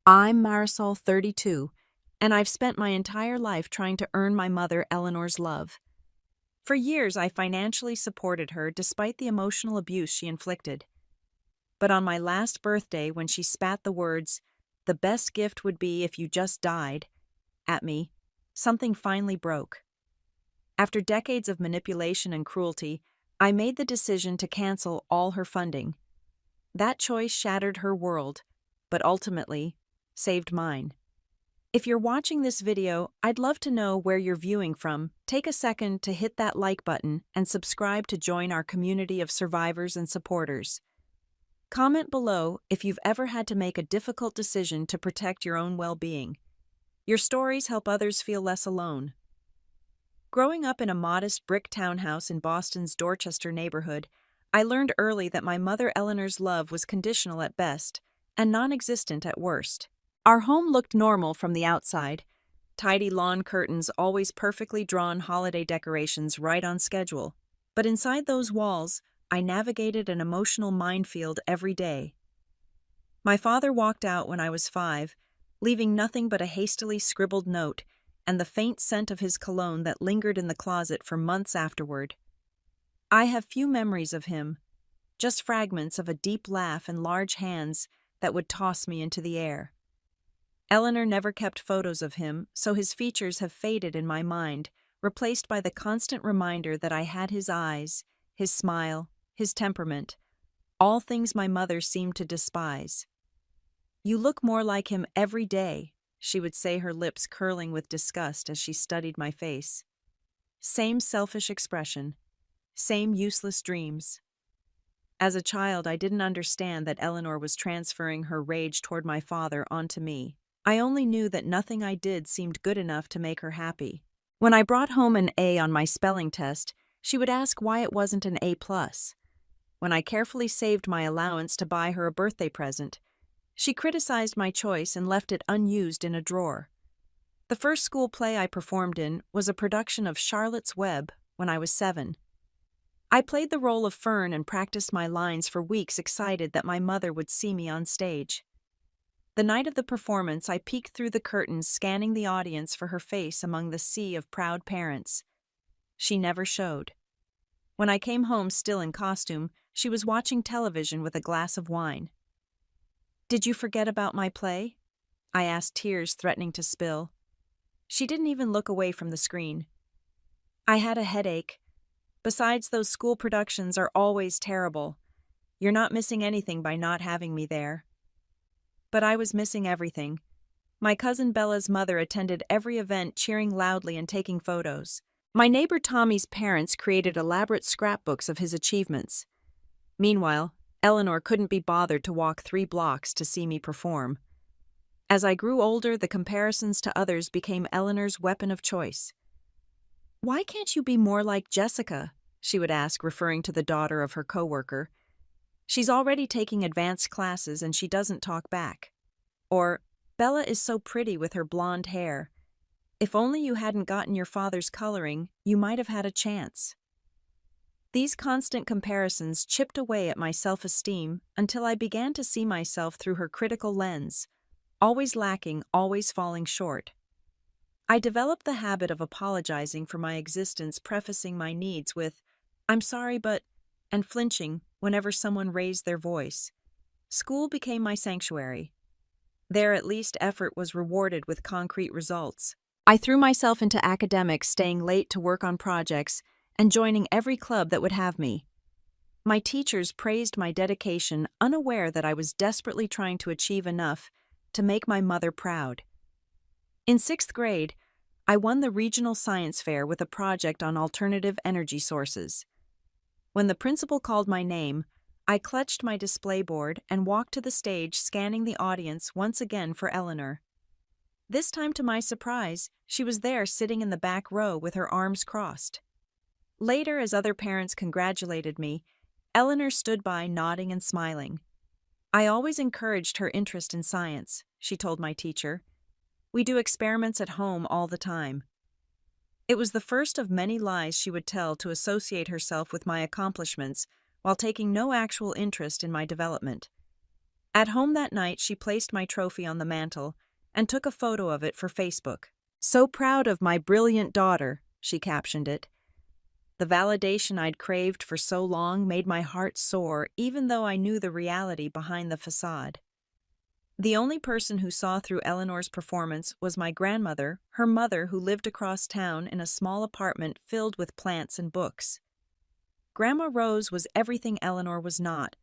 I'm Marisol, 32, and I've spent my entire life trying to earn my mother Eleanor's love. For years, I financially supported her despite the emotional abuse she inflicted. But on my last birthday, when she spat the words, "The best gift would be if you just died," at me, something finally broke. After decades of manipulation and cruelty, I made the decision to cancel all her funding. That choice shattered her world, but ultimately saved mine. If you're watching this video, I'd love to know where you're viewing from. Take a second to hit that like button and subscribe to join our community of survivors and supporters. Comment below if you've ever had to make a difficult decision to protect your own well-being. Your stories help others feel less alone. Growing up in a modest brick townhouse in Boston's Dorchester neighborhood, I learned early that my mother Eleanor's love was conditional at best and non-existent at worst. Our home looked normal from the outside. Tidy lawn curtains, always perfectly drawn holiday decorations right on schedule. But inside those walls, I navigated an emotional minefield every day. My father walked out when I was 5, leaving nothing but a hastily scribbled note and the faint scent of his cologne that lingered in the closet for months afterward. I have few memories of him, just fragments of a deep laugh and large hands that would toss me into the air. Eleanor never kept photos of him, so his features have faded in my mind, replaced by the constant reminder that I had his eyes, his smile, his temperament, all things my mother seemed to despise. "You look more like him every day," she would say, her lips curling with disgust as she studied my face. Same selfish expression, same useless dreams. As a child, I didn't understand that Eleanor was transferring her rage toward my father onto me. I only knew that nothing I did seemed good enough to make her happy. When I brought home an A on my spelling test, she would ask why it wasn't an A+. When I carefully saved my allowance to buy her a birthday present, she criticized my choice and left it unused in a drawer. The first school play I performed in was a production of Charlotte's Web when I was 7. I played the role of Fern and practiced my lines for weeks, excited that my mother would see me on stage. The night of the performance, I peeked through the curtains, scanning the audience for her face among the sea of proud parents. She never showed. When I came home still in costume, she was watching television with a glass of wine. "Did you forget about my play?" I asked, tears threatening to spill. She didn't even look away from the screen. "I had a headache. Besides, those school productions are always terrible. You're not missing anything by not having me there." But I was missing everything. My cousin Bella's mother attended every event, cheering loudly and taking photos. My neighbor Tommy's parents created elaborate scrapbooks of his achievements. Meanwhile, Eleanor couldn't be bothered to walk 3 blocks to see me perform. As I grew older, the comparisons to others became Eleanor's weapon of choice. "Why can't you be more like Jessica?" she would ask, referring to the daughter of her coworker. "She's already taking advanced classes and she doesn't talk back." Or, "Bella is so pretty with her blonde hair. If only you hadn't gotten your father's coloring, you might have had a chance." These constant comparisons chipped away at my self-esteem until I began to see myself through her critical lens, always lacking, always falling short. I developed the habit of apologizing for my existence, prefacing my needs with, "I'm sorry, but," and flinching whenever someone raised their voice. School became my sanctuary. There, at least, effort was rewarded with concrete results. I threw myself into academics, staying late to work on projects, and joining every club that would have me. My teachers praised my dedication, unaware that I was desperately trying to achieve enough to make my mother proud. In 6th grade, I won the regional science fair with a project on alternative energy sources. When the principal called my name, I clutched my display board and walked to the stage, scanning the audience once again for Eleanor. This time, to my surprise, she was there, sitting in the back row with her arms crossed. Later, as other parents congratulated me, Eleanor stood by, nodding and smiling. "I always encouraged her interest in science," she told my teacher. "We do experiments at home all the time." It was the first of many lies she would tell to associate herself with my accomplishments while taking no actual interest in my development. At home that night, she placed my trophy on the mantel and took a photo of it for Facebook. "So proud of my brilliant daughter," she captioned it. The validation I'd craved for so long made my heart soar, even though I knew the reality behind the facade. The only person who saw through Eleanor's performance was my grandmother, her mother, who lived across town in a small apartment filled with plants and books. Grandma Rose was everything Eleanor was not: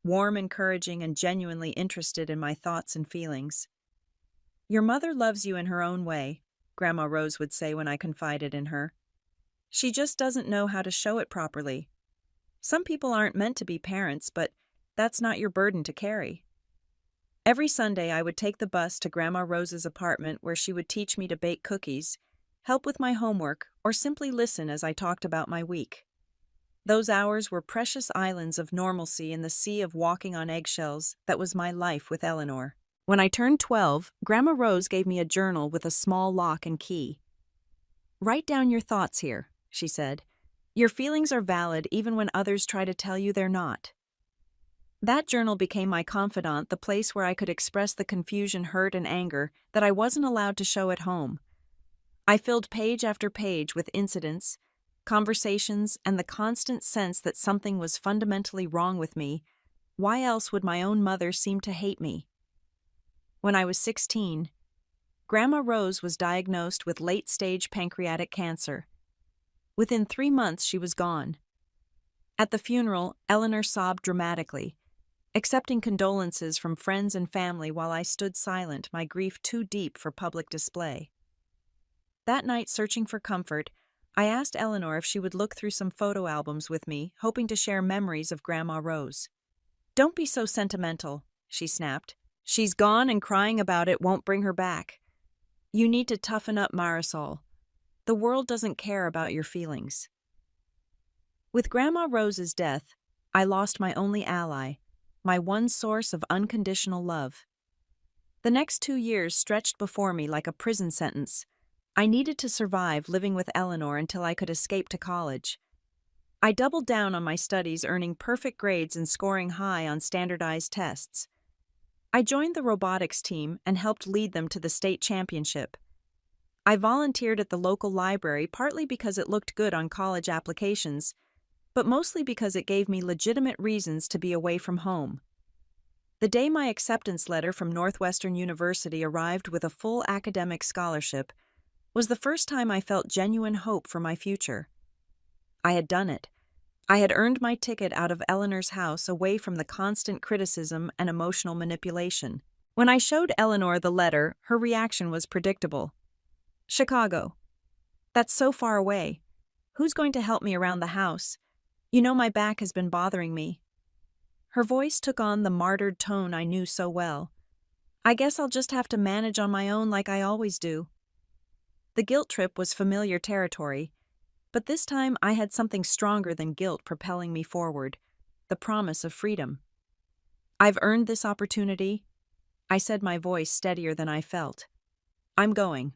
warm, encouraging, and genuinely interested in my thoughts and feelings. "Your mother loves you in her own way," Grandma Rose would say when I confided in her. "She just doesn't know how to show it properly. Some people aren't meant to be parents, but that's not your burden to carry." Every Sunday, I would take the bus to Grandma Rose's apartment, where she would teach me to bake cookies, help with my homework, or simply listen as I talked about my week. Those hours were precious islands of normalcy in the sea of walking on eggshells that was my life with Eleanor. When I turned 12, Grandma Rose gave me a journal with a small lock and key. "Write down your thoughts here," she said. "Your feelings are valid even when others try to tell you they're not." That journal became my confidant, the place where I could express the confusion, hurt, and anger that I wasn't allowed to show at home. I filled page after page with incidents, conversations, and the constant sense that something was fundamentally wrong with me. Why else would my own mother seem to hate me? When I was 16, Grandma Rose was diagnosed with late-stage pancreatic cancer. Within 3 months, she was gone. At the funeral, Eleanor sobbed dramatically, accepting condolences from friends and family while I stood silent, my grief too deep for public display. That night, searching for comfort, I asked Eleanor if she would look through some photo albums with me, hoping to share memories of Grandma Rose. "Don't be so sentimental," she snapped. "She's gone, and crying about it won't bring her back. You need to toughen up, Marisol. The world doesn't care about your feelings." With Grandma Rose's death, I lost my only ally, my one source of unconditional love. The next 2 years stretched before me like a prison sentence. I needed to survive living with Eleanor until I could escape to college. I doubled down on my studies, earning perfect grades and scoring high on standardized tests. I joined the robotics team and helped lead them to the state championship. I volunteered at the local library, partly because it looked good on college applications, but mostly because it gave me legitimate reasons to be away from home. The day my acceptance letter from Northwestern University arrived with a full academic scholarship was the first time I felt genuine hope for my future. I had done it. I had earned my ticket out of Eleanor's house, away from the constant criticism and emotional manipulation. When I showed Eleanor the letter, her reaction was predictable. "Chicago. That's so far away. Who's going to help me around the house? You know my back has been bothering me." Her voice took on the martyred tone I knew so well. "I guess I'll just have to manage on my own like I always do." The guilt trip was familiar territory, but this time I had something stronger than guilt propelling me forward: the promise of freedom. "I've earned this opportunity," I said, my voice steadier than I felt. "I'm going."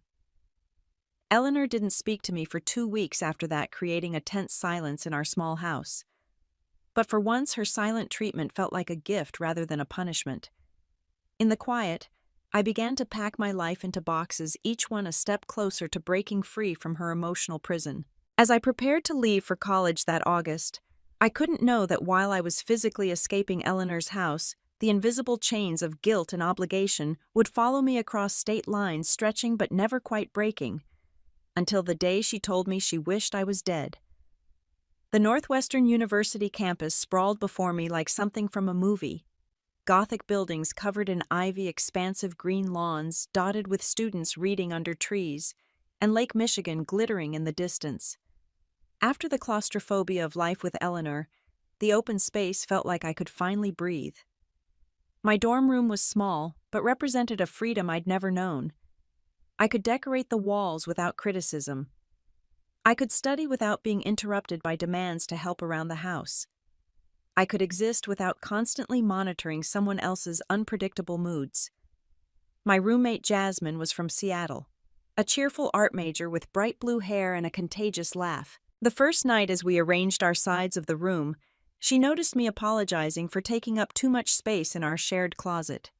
Eleanor didn't speak to me for 2 weeks after that, creating a tense silence in our small house. But for once, her silent treatment felt like a gift rather than a punishment. In the quiet, I began to pack my life into boxes, each one a step closer to breaking free from her emotional prison. As I prepared to leave for college that August, I couldn't know that while I was physically escaping Eleanor's house, the invisible chains of guilt and obligation would follow me across state lines, stretching but never quite breaking, until the day she told me she wished I was dead. The Northwestern University campus sprawled before me like something from a movie. Gothic buildings covered in ivy, expansive green lawns dotted with students reading under trees, and Lake Michigan glittering in the distance. After the claustrophobia of life with Eleanor, the open space felt like I could finally breathe. My dorm room was small, but represented a freedom I'd never known. I could decorate the walls without criticism. I could study without being interrupted by demands to help around the house. I could exist without constantly monitoring someone else's unpredictable moods. My roommate Jasmine was from Seattle, a cheerful art major with bright blue hair and a contagious laugh. The first night, as we arranged our sides of the room, She noticed me apologizing for taking up too much space in our shared closet.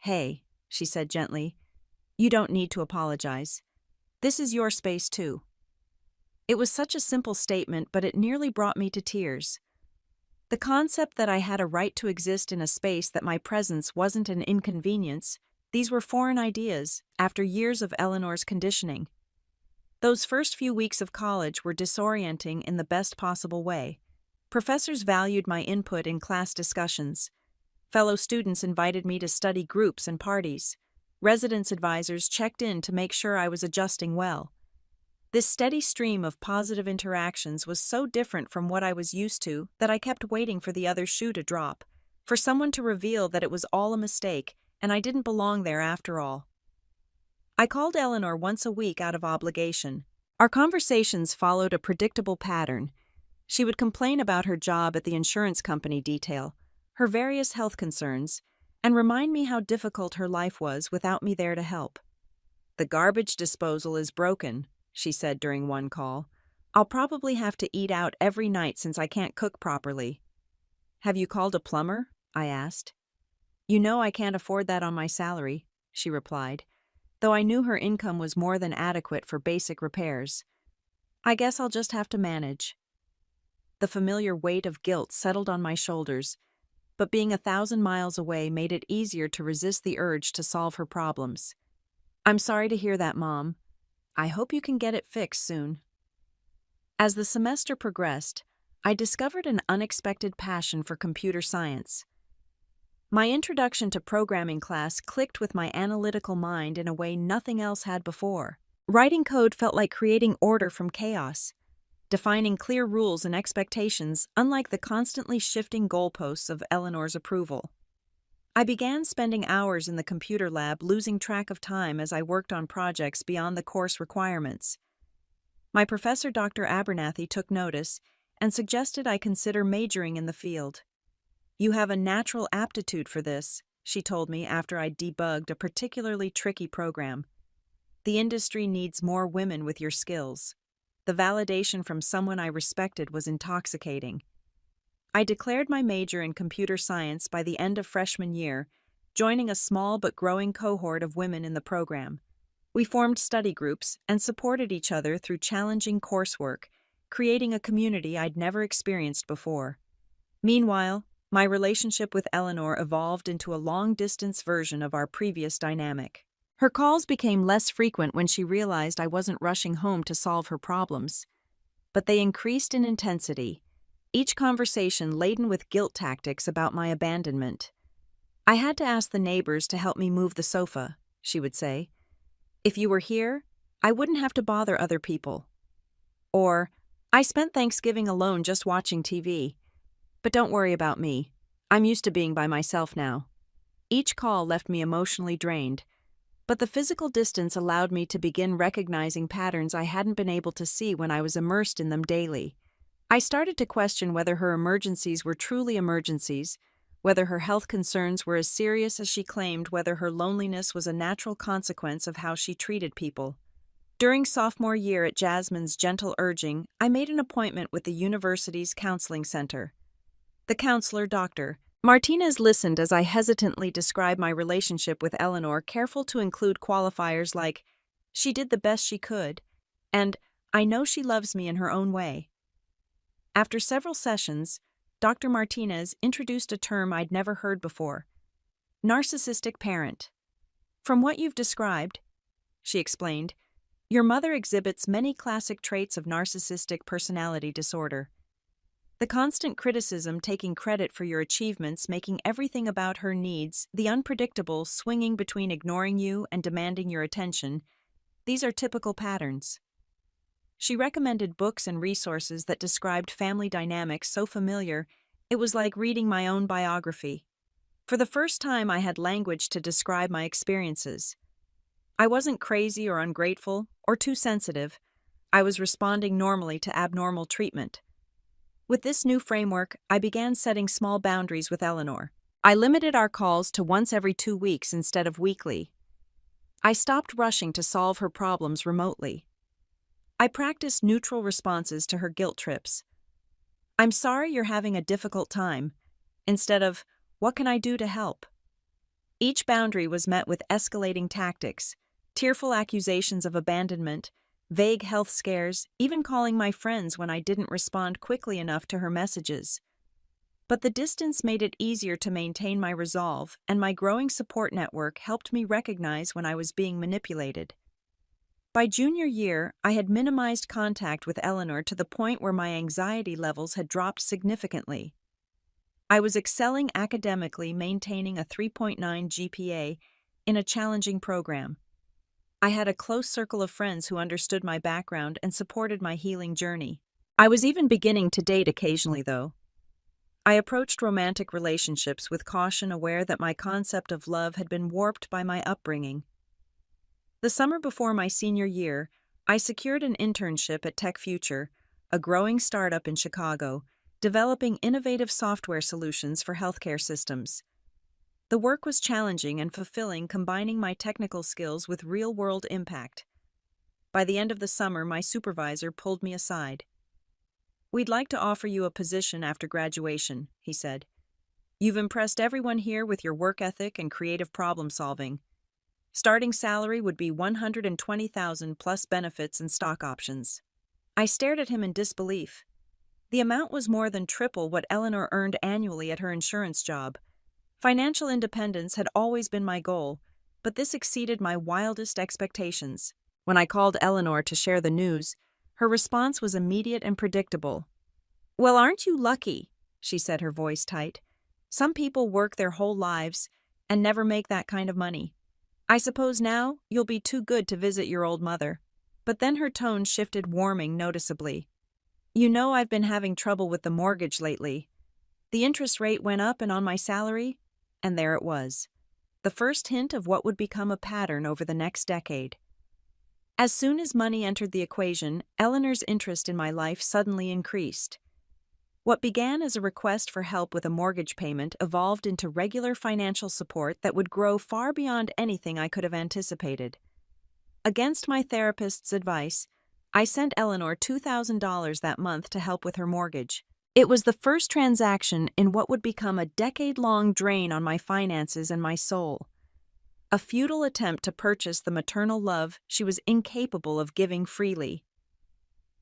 "Hey," she said gently, "you don't need to apologize. This is your space too." It was such a simple statement, but it nearly brought me to tears. The concept that I had a right to exist in a space that my presence wasn't an inconvenience, these were foreign ideas after years of Eleanor's conditioning. Those first few weeks of college were disorienting in the best possible way. Professors valued my input in class discussions. Fellow students invited me to study groups and parties. Residence advisors checked in to make sure I was adjusting well. This steady stream of positive interactions was so different from what I was used to that I kept waiting for the other shoe to drop, for someone to reveal that it was all a mistake and I didn't belong there after all. I called Eleanor once a week out of obligation. Our conversations followed a predictable pattern. She would complain about her job at the insurance company detail, her various health concerns, and remind me how difficult her life was without me there to help. "The garbage disposal is broken," she said during one call. "I'll probably have to eat out every night since I can't cook properly." "Have you called a plumber?" I asked. "You know I can't afford that on my salary," she replied, though I knew her income was more than adequate for basic repairs. "I guess I'll just have to manage." The familiar weight of guilt settled on my shoulders, but being 1,000 miles away made it easier to resist the urge to solve her problems. "I'm sorry to hear that, Mom. I hope you can get it fixed soon." As the semester progressed, I discovered an unexpected passion for computer science. My introduction to programming class clicked with my analytical mind in a way nothing else had before. Writing code felt like creating order from chaos, defining clear rules and expectations, unlike the constantly shifting goalposts of Eleanor's approval. I began spending hours in the computer lab, losing track of time as I worked on projects beyond the course requirements. My professor, Dr. Abernathy, took notice and suggested I consider majoring in the field. "You have a natural aptitude for this," she told me after I debugged a particularly tricky program. "The industry needs more women with your skills." The validation from someone I respected was intoxicating. I declared my major in computer science by the end of freshman year, joining a small but growing cohort of women in the program. We formed study groups and supported each other through challenging coursework, creating a community I'd never experienced before. Meanwhile, my relationship with Eleanor evolved into a long-distance version of our previous dynamic. Her calls became less frequent when she realized I wasn't rushing home to solve her problems. But they increased in intensity, each conversation laden with guilt tactics about my abandonment. "I had to ask the neighbors to help me move the sofa," she would say. "If you were here, I wouldn't have to bother other people." Or, "I spent Thanksgiving alone just watching TV. But don't worry about me. I'm used to being by myself now." Each call left me emotionally drained, but the physical distance allowed me to begin recognizing patterns I hadn't been able to see when I was immersed in them daily. I started to question whether her emergencies were truly emergencies, whether her health concerns were as serious as she claimed, whether her loneliness was a natural consequence of how she treated people. During sophomore year, at Jasmine's gentle urging, I made an appointment with the university's counseling center. The counselor, Dr. Martinez, listened as I hesitantly described my relationship with Eleanor, careful to include qualifiers like, "She did the best she could," and "I know she loves me in her own way." After several sessions, Dr. Martinez introduced a term I'd never heard before: narcissistic parent. "From what you've described," she explained, "your mother exhibits many classic traits of narcissistic personality disorder. The constant criticism, taking credit for your achievements, making everything about her needs, the unpredictable, swinging between ignoring you and demanding your attention, these are typical patterns." She recommended books and resources that described family dynamics so familiar, it was like reading my own biography. For the first time, I had language to describe my experiences. I wasn't crazy or ungrateful or too sensitive. I was responding normally to abnormal treatment. With this new framework, I began setting small boundaries with Eleanor. I limited our calls to once every 2 weeks instead of weekly. I stopped rushing to solve her problems remotely. I practiced neutral responses to her guilt trips. "I'm sorry you're having a difficult time," instead of, "What can I do to help?" Each boundary was met with escalating tactics, tearful accusations of abandonment, vague health scares, even calling my friends when I didn't respond quickly enough to her messages. But the distance made it easier to maintain my resolve, and my growing support network helped me recognize when I was being manipulated. By junior year, I had minimized contact with Eleanor to the point where my anxiety levels had dropped significantly. I was excelling academically, maintaining a 3.9 GPA in a challenging program. I had a close circle of friends who understood my background and supported my healing journey. I was even beginning to date occasionally, though. I approached romantic relationships with caution, aware that my concept of love had been warped by my upbringing. The summer before my senior year, I secured an internship at Tech Future, a growing startup in Chicago, developing innovative software solutions for healthcare systems. The work was challenging and fulfilling, combining my technical skills with real-world impact. By the end of the summer, my supervisor pulled me aside. "We'd like to offer you a position after graduation," he said. "You've impressed everyone here with your work ethic and creative problem solving. Starting salary would be $120,000 plus benefits and stock options." I stared at him in disbelief. The amount was more than triple what Eleanor earned annually at her insurance job. Financial independence had always been my goal, but this exceeded my wildest expectations. When I called Eleanor to share the news, her response was immediate and predictable. "Well, aren't you lucky?" she said, her voice tight. "Some people work their whole lives and never make that kind of money. I suppose now you'll be too good to visit your old mother." But then her tone shifted, warming noticeably. "You know I've been having trouble with the mortgage lately. The interest rate went up and on my salary, and there it was. The first hint of what would become a pattern over the next decade." As soon as money entered the equation, Eleanor's interest in my life suddenly increased. What began as a request for help with a mortgage payment evolved into regular financial support that would grow far beyond anything I could have anticipated. Against my therapist's advice, I sent Eleanor $2,000 that month to help with her mortgage. It was the first transaction in what would become a decade-long drain on my finances and my soul. A futile attempt to purchase the maternal love she was incapable of giving freely.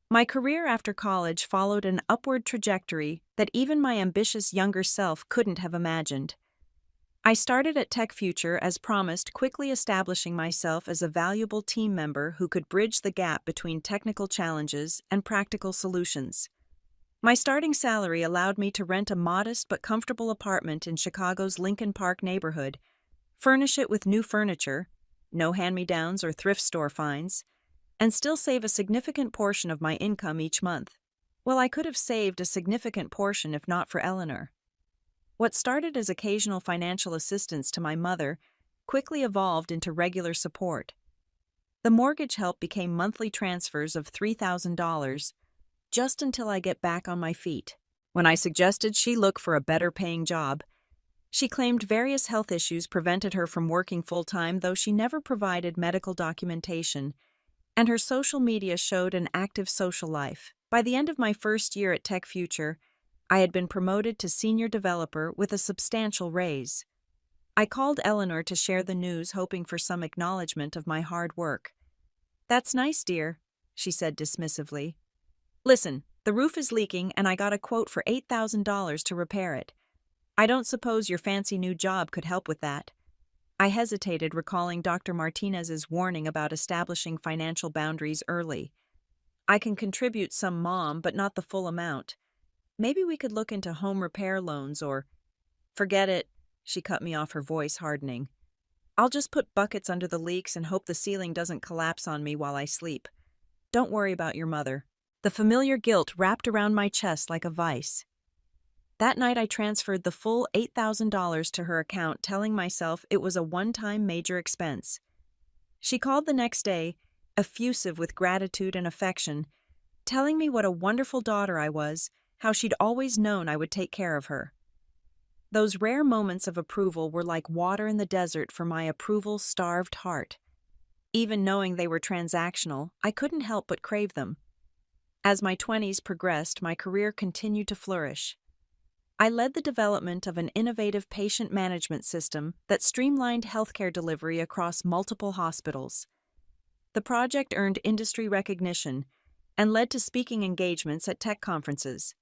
My career after college followed an upward trajectory that even my ambitious younger self couldn't have imagined. I started at Tech Future as promised, quickly establishing myself as a valuable team member who could bridge the gap between technical challenges and practical solutions. My starting salary allowed me to rent a modest but comfortable apartment in Chicago's Lincoln Park neighborhood, furnish it with new furniture, no hand-me-downs or thrift store finds, and still save a significant portion of my income each month. Well, I could have saved a significant portion if not for Eleanor. What started as occasional financial assistance to my mother quickly evolved into regular support. The mortgage help became monthly transfers of $3,000, just until I get back on my feet. When I suggested she look for a better-paying job, she claimed various health issues prevented her from working full-time, though she never provided medical documentation, and her social media showed an active social life. By the end of my first year at Tech Future, I had been promoted to senior developer with a substantial raise. I called Eleanor to share the news, hoping for some acknowledgement of my hard work. "That's nice, dear," she said dismissively. "Listen, the roof is leaking and I got a quote for $8,000 to repair it. I don't suppose your fancy new job could help with that." I hesitated, recalling Dr. Martinez's warning about establishing financial boundaries early. "I can contribute some, Mom, but not the full amount. Maybe we could look into home repair loans or—" "Forget it," she cut me off, her voice hardening. "I'll just put buckets under the leaks and hope the ceiling doesn't collapse on me while I sleep. Don't worry about your mother." The familiar guilt wrapped around my chest like a vice. That night I transferred the full $8,000 to her account, telling myself it was a one-time major expense. She called the next day, effusive with gratitude and affection, telling me what a wonderful daughter I was, how she'd always known I would take care of her. Those rare moments of approval were like water in the desert for my approval-starved heart. Even knowing they were transactional, I couldn't help but crave them. As my 20s progressed, my career continued to flourish. I led the development of an innovative patient management system that streamlined healthcare delivery across multiple hospitals. The project earned industry recognition and led to speaking engagements at tech conferences.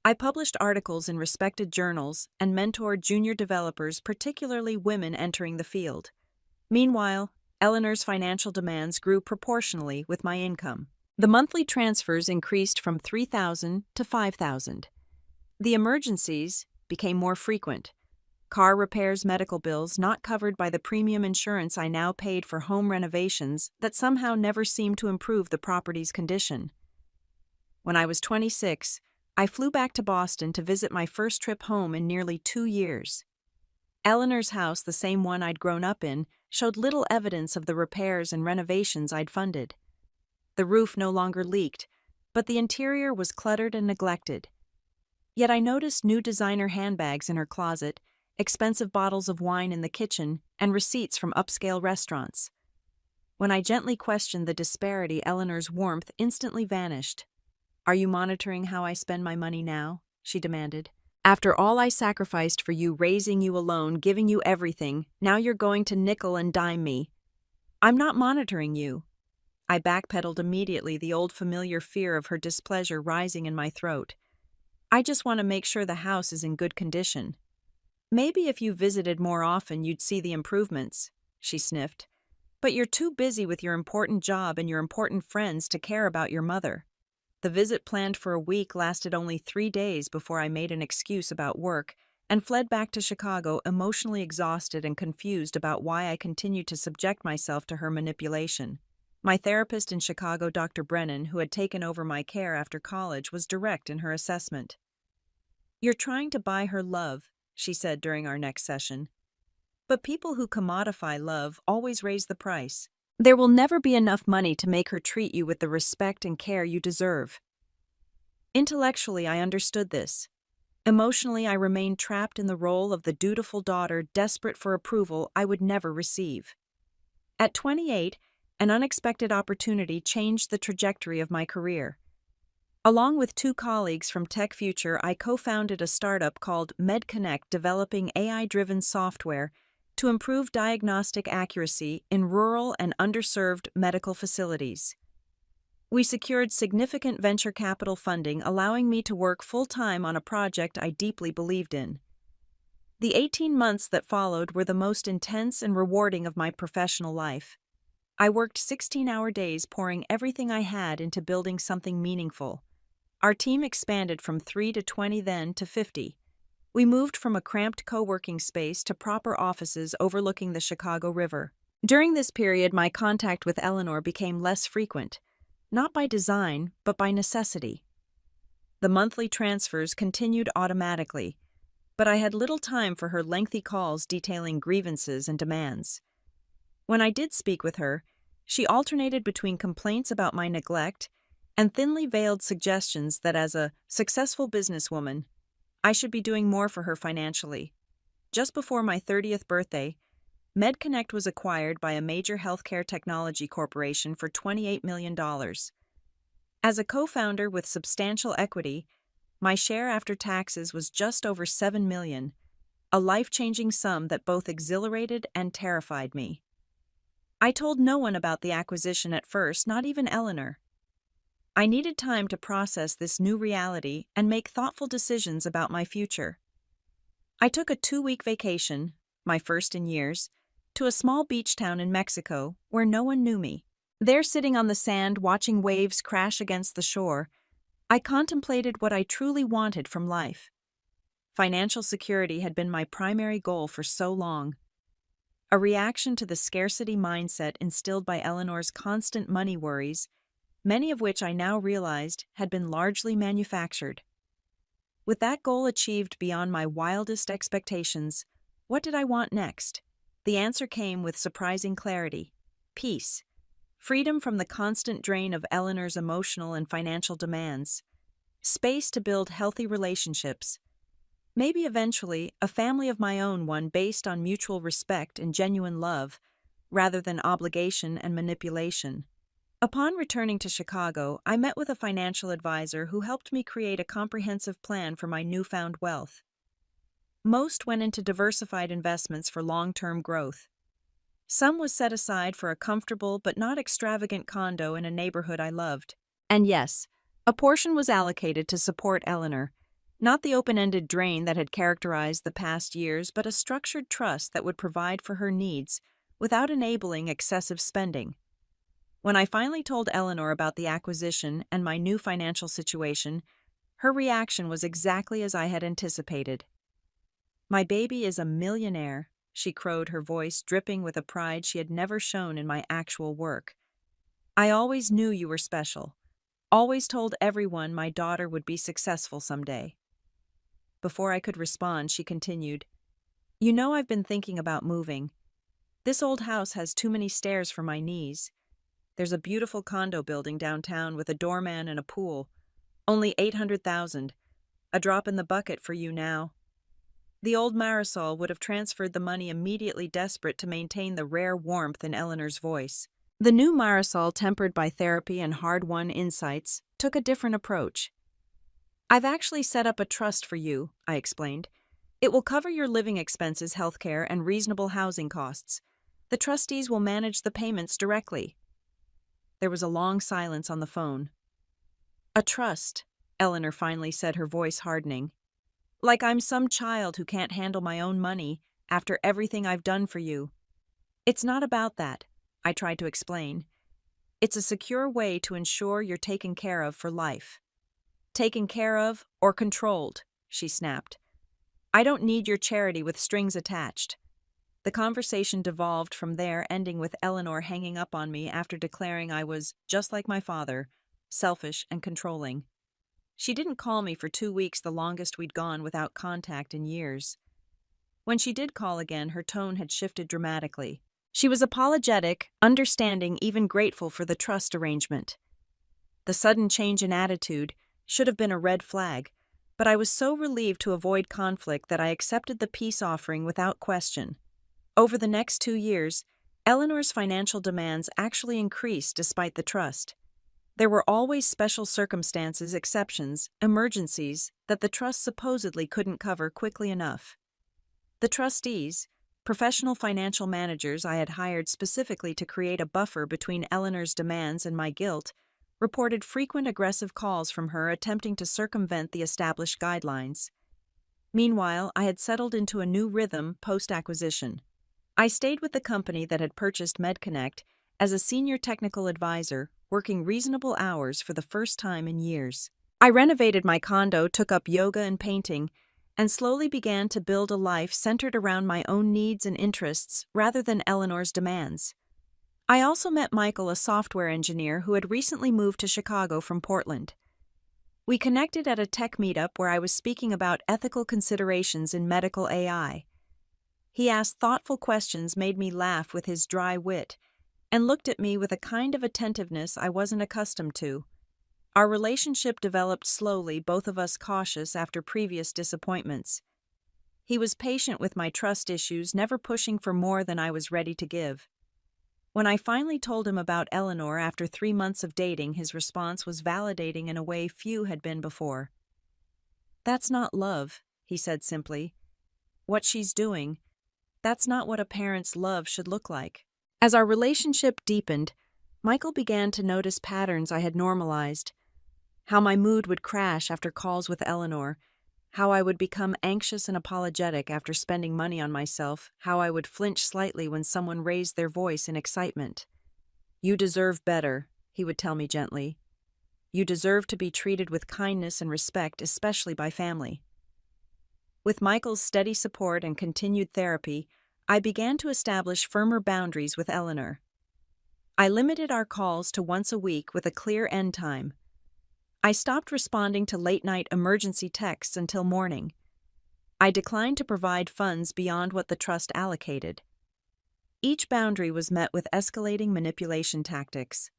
I published articles in respected journals and mentored junior developers, particularly women entering the field. Meanwhile, Eleanor's financial demands grew proportionally with my income. The monthly transfers increased from $3,000 to $5,000. The emergencies became more frequent. Car repairs, medical bills not covered by the premium insurance I now paid for home renovations that somehow never seemed to improve the property's condition. When I was 26, I flew back to Boston to visit my first trip home in nearly 2 years. Eleanor's house, the same one I'd grown up in, showed little evidence of the repairs and renovations I'd funded. The roof no longer leaked, but the interior was cluttered and neglected. Yet I noticed new designer handbags in her closet, expensive bottles of wine in the kitchen, and receipts from upscale restaurants. When I gently questioned the disparity, Eleanor's warmth instantly vanished. "Are you monitoring how I spend my money now?" she demanded. "After all I sacrificed for you, raising you alone, giving you everything, now you're going to nickel and dime me." "I'm not monitoring you." I backpedaled immediately, the old familiar fear of her displeasure rising in my throat. "I just want to make sure the house is in good condition." "Maybe if you visited more often you'd see the improvements," she sniffed. "But you're too busy with your important job and your important friends to care about your mother." The visit, planned for a week, lasted only 3 days before I made an excuse about work and fled back to Chicago, emotionally exhausted and confused about why I continued to subject myself to her manipulation. My therapist in Chicago, Dr. Brennan, who had taken over my care after college, was direct in her assessment. "You're trying to buy her love," she said during our next session. "But people who commodify love always raise the price. There will never be enough money to make her treat you with the respect and care you deserve." Intellectually, I understood this. Emotionally, I remained trapped in the role of the dutiful daughter, desperate for approval I would never receive. At 28, an unexpected opportunity changed the trajectory of my career. Along with 2 colleagues from Tech Future, I co-founded a startup called MedConnect, developing AI-driven software to improve diagnostic accuracy in rural and underserved medical facilities. We secured significant venture capital funding, allowing me to work full-time on a project I deeply believed in. The 18 months that followed were the most intense and rewarding of my professional life. I worked 16-hour days, pouring everything I had into building something meaningful. Our team expanded from 3 to 20, then to 50. We moved from a cramped co-working space to proper offices overlooking the Chicago River. During this period, my contact with Eleanor became less frequent, not by design, but by necessity. The monthly transfers continued automatically, but I had little time for her lengthy calls detailing grievances and demands. When I did speak with her, she alternated between complaints about my neglect and thinly veiled suggestions that as a successful businesswoman, I should be doing more for her financially. Just before my 30th birthday, MedConnect was acquired by a major healthcare technology corporation for $28 million. As a co-founder with substantial equity, my share after taxes was just over $7 million, a life-changing sum that both exhilarated and terrified me. I told no one about the acquisition at first, not even Eleanor. I needed time to process this new reality and make thoughtful decisions about my future. I took a 2-week vacation, my first in years, to a small beach town in Mexico where no one knew me. There, sitting on the sand, watching waves crash against the shore, I contemplated what I truly wanted from life. Financial security had been my primary goal for so long. A reaction to the scarcity mindset instilled by Eleanor's constant money worries, many of which I now realized had been largely manufactured. With that goal achieved beyond my wildest expectations, what did I want next? The answer came with surprising clarity: peace. Freedom from the constant drain of Eleanor's emotional and financial demands. Space to build healthy relationships. Maybe eventually a family of my own, one based on mutual respect and genuine love, rather than obligation and manipulation. Upon returning to Chicago, I met with a financial advisor who helped me create a comprehensive plan for my newfound wealth. Most went into diversified investments for long-term growth. Some was set aside for a comfortable but not extravagant condo in a neighborhood I loved. And yes, a portion was allocated to support Eleanor, not the open-ended drain that had characterized the past years, but a structured trust that would provide for her needs without enabling excessive spending. When I finally told Eleanor about the acquisition and my new financial situation, her reaction was exactly as I had anticipated. "My baby is a millionaire," she crowed, her voice dripping with a pride she had never shown in my actual work. "I always knew you were special. Always told everyone my daughter would be successful someday." Before I could respond, she continued, "You know I've been thinking about moving. This old house has too many stairs for my knees. There's a beautiful condo building downtown with a doorman and a pool. Only $800,000. A drop in the bucket for you now." The old Marisol would have transferred the money immediately, desperate to maintain the rare warmth in Eleanor's voice. The new Marisol, tempered by therapy and hard-won insights, took a different approach. "I've actually set up a trust for you," I explained. "It will cover your living expenses, healthcare, and reasonable housing costs. The trustees will manage the payments directly." There was a long silence on the phone. "A trust," Eleanor finally said, her voice hardening. "Like I'm some child who can't handle my own money after everything I've done for you." "It's not about that," I tried to explain. "It's a secure way to ensure you're taken care of for life." "Taken care of or controlled," she snapped. "I don't need your charity with strings attached." The conversation devolved from there, ending with Eleanor hanging up on me after declaring I was, just like my father, selfish and controlling. She didn't call me for 2 weeks, the longest we'd gone without contact in years. When she did call again, her tone had shifted dramatically. She was apologetic, understanding, even grateful for the trust arrangement. The sudden change in attitude should have been a red flag, but I was so relieved to avoid conflict that I accepted the peace offering without question. Over the next 2 years, Eleanor's financial demands actually increased despite the trust. There were always special circumstances, exceptions, emergencies that the trust supposedly couldn't cover quickly enough. The trustees, professional financial managers I had hired specifically to create a buffer between Eleanor's demands and my guilt, reported frequent aggressive calls from her attempting to circumvent the established guidelines. Meanwhile, I had settled into a new rhythm post-acquisition. I stayed with the company that had purchased MedConnect as a senior technical advisor, working reasonable hours for the first time in years. I renovated my condo, took up yoga and painting, and slowly began to build a life centered around my own needs and interests rather than Eleanor's demands. I also met Michael, a software engineer who had recently moved to Chicago from Portland. We connected at a tech meetup where I was speaking about ethical considerations in medical AI. He asked thoughtful questions, made me laugh with his dry wit, and looked at me with a kind of attentiveness I wasn't accustomed to. Our relationship developed slowly, both of us cautious after previous disappointments. He was patient with my trust issues, never pushing for more than I was ready to give. When I finally told him about Eleanor after 3 months of dating, his response was validating in a way few had been before. "That's not love," he said simply. "What she's doing, that's not what a parent's love should look like." As our relationship deepened, Michael began to notice patterns I had normalized. How my mood would crash after calls with Eleanor, how I would become anxious and apologetic after spending money on myself, how I would flinch slightly when someone raised their voice in excitement. "You deserve better," he would tell me gently. "You deserve to be treated with kindness and respect, especially by family." With Michael's steady support and continued therapy, I began to establish firmer boundaries with Eleanor. I limited our calls to once a week with a clear end time. I stopped responding to late-night emergency texts until morning. I declined to provide funds beyond what the trust allocated. Each boundary was met with escalating manipulation tactics.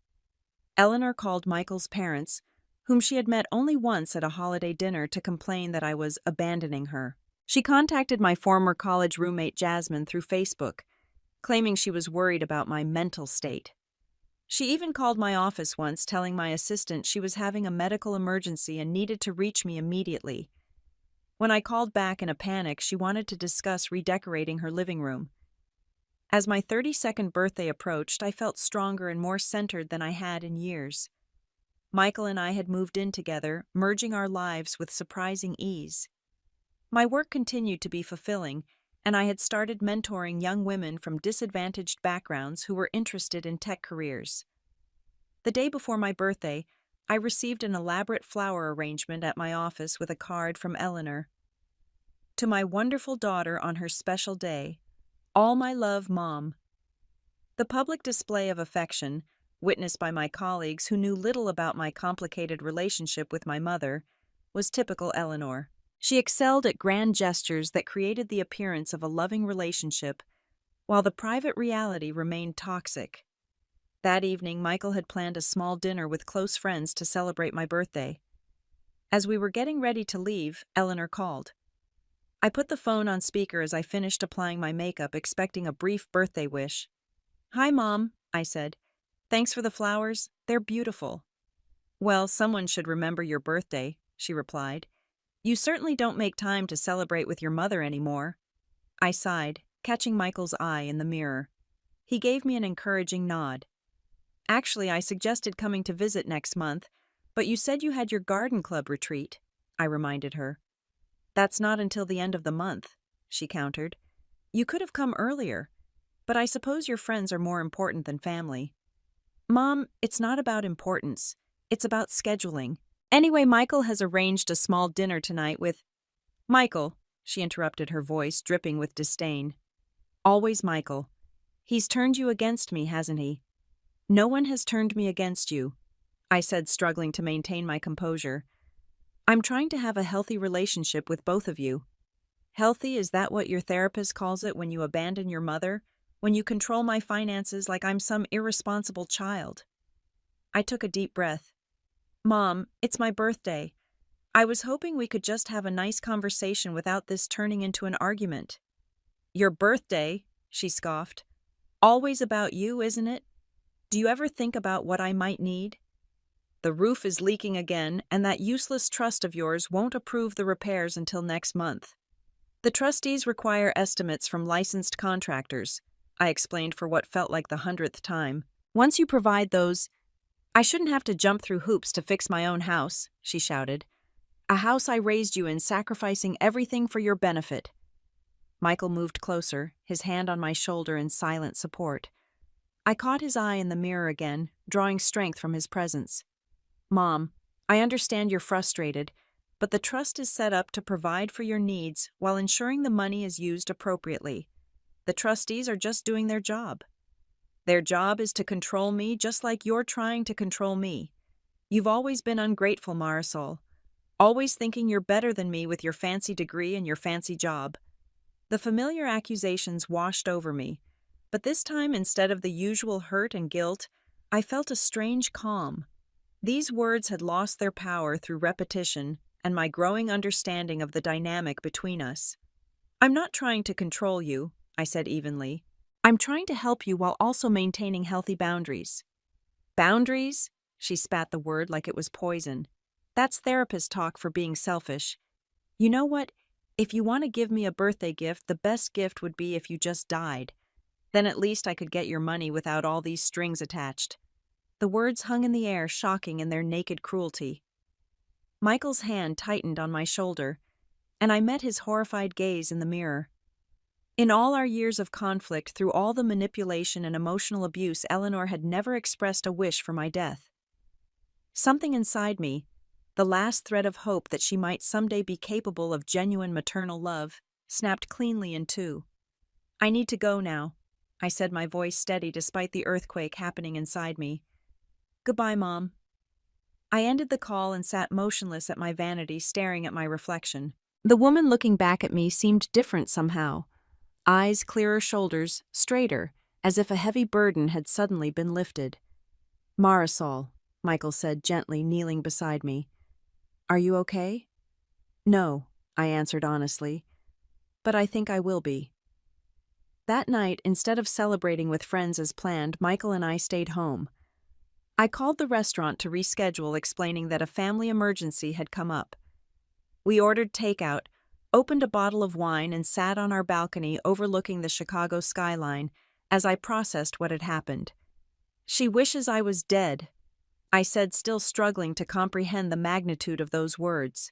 Eleanor called Michael's parents, whom she had met only once at a holiday dinner, to complain that I was abandoning her. She contacted my former college roommate Jasmine through Facebook, claiming she was worried about my mental state. She even called my office once, telling my assistant she was having a medical emergency and needed to reach me immediately. When I called back in a panic, she wanted to discuss redecorating her living room. As my 32nd birthday approached, I felt stronger and more centered than I had in years. Michael and I had moved in together, merging our lives with surprising ease. My work continued to be fulfilling, and I had started mentoring young women from disadvantaged backgrounds who were interested in tech careers. The day before my birthday, I received an elaborate flower arrangement at my office with a card from Eleanor. To my wonderful daughter on her special day, all my love, Mom. The public display of affection, witnessed by my colleagues who knew little about my complicated relationship with my mother, was typical Eleanor. She excelled at grand gestures that created the appearance of a loving relationship, while the private reality remained toxic. That evening, Michael had planned a small dinner with close friends to celebrate my birthday. As we were getting ready to leave, Eleanor called. I put the phone on speaker as I finished applying my makeup, expecting a brief birthday wish. "Hi, Mom," I said. "Thanks for the flowers. They're beautiful." "Well, someone should remember your birthday," she replied. "You certainly don't make time to celebrate with your mother anymore." I sighed, catching Michael's eye in the mirror. He gave me an encouraging nod. "Actually, I suggested coming to visit next month, but you said you had your garden club retreat," I reminded her. "That's not until the end of the month," she countered. "You could have come earlier, but I suppose your friends are more important than family." "Mom, it's not about importance. It's about scheduling. Anyway, Michael has arranged a small dinner tonight with—" "Michael," she interrupted, her voice dripping with disdain. "Always Michael. He's turned you against me, hasn't he?" "No one has turned me against you," I said, struggling to maintain my composure. "I'm trying to have a healthy relationship with both of you." "Healthy, is that what your therapist calls it when you abandon your mother? When you control my finances like I'm some irresponsible child?" I took a deep breath. "Mom, it's my birthday. I was hoping we could just have a nice conversation without this turning into an argument." "Your birthday?" she scoffed. "Always about you, isn't it? Do you ever think about what I might need? The roof is leaking again, and that useless trust of yours won't approve the repairs until next month. The trustees require estimates from licensed contractors," I explained for what felt like the 100th time. "Once you provide those—" "I shouldn't have to jump through hoops to fix my own house," she shouted. "A house I raised you in, sacrificing everything for your benefit." Michael moved closer, his hand on my shoulder in silent support. I caught his eye in the mirror again, drawing strength from his presence. "Mom, I understand you're frustrated, but the trust is set up to provide for your needs while ensuring the money is used appropriately. The trustees are just doing their job. Their job is to control me, just like you're trying to control me. You've always been ungrateful, Marisol. Always thinking you're better than me with your fancy degree and your fancy job." The familiar accusations washed over me, but this time, instead of the usual hurt and guilt, I felt a strange calm. These words had lost their power through repetition and my growing understanding of the dynamic between us. "I'm not trying to control you," I said evenly. "I'm trying to help you while also maintaining healthy boundaries." "Boundaries?" She spat the word like it was poison. "That's therapist talk for being selfish. You know what? If you want to give me a birthday gift, the best gift would be if you just died. Then at least I could get your money without all these strings attached." The words hung in the air, shocking in their naked cruelty. Michael's hand tightened on my shoulder, and I met his horrified gaze in the mirror. In all our years of conflict, through all the manipulation and emotional abuse, Eleanor had never expressed a wish for my death. Something inside me, the last thread of hope that she might someday be capable of genuine maternal love, snapped cleanly in two. "I need to go now," I said, my voice steady despite the earthquake happening inside me. "Goodbye, Mom." I ended the call and sat motionless at my vanity, staring at my reflection. The woman looking back at me seemed different somehow. Eyes clearer, shoulders straighter, as if a heavy burden had suddenly been lifted. "Marisol," Michael said gently, kneeling beside me. "Are you okay?" "No," I answered honestly, "but I think I will be." That night, instead of celebrating with friends as planned, Michael and I stayed home. I called the restaurant to reschedule, explaining that a family emergency had come up. We ordered takeout, opened a bottle of wine, and sat on our balcony overlooking the Chicago skyline as I processed what had happened. "She wishes I was dead," I said, still struggling to comprehend the magnitude of those words.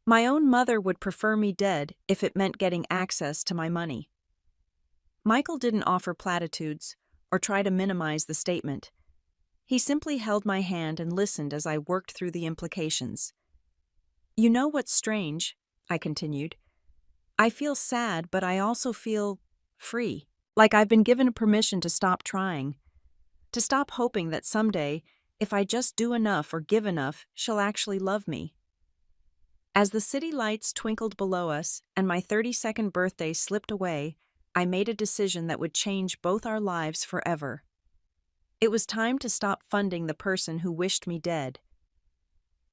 My own mother would prefer me dead if it meant getting access to my money. Michael didn't offer platitudes or try to minimize the statement. He simply held my hand and listened as I worked through the implications. "You know what's strange?" I continued. "I feel sad, but I also feel free, like I've been given permission to stop trying, to stop hoping that someday, if I just do enough or give enough, she'll actually love me." As the city lights twinkled below us and my 32nd birthday slipped away, I made a decision that would change both our lives forever. It was time to stop funding the person who wished me dead.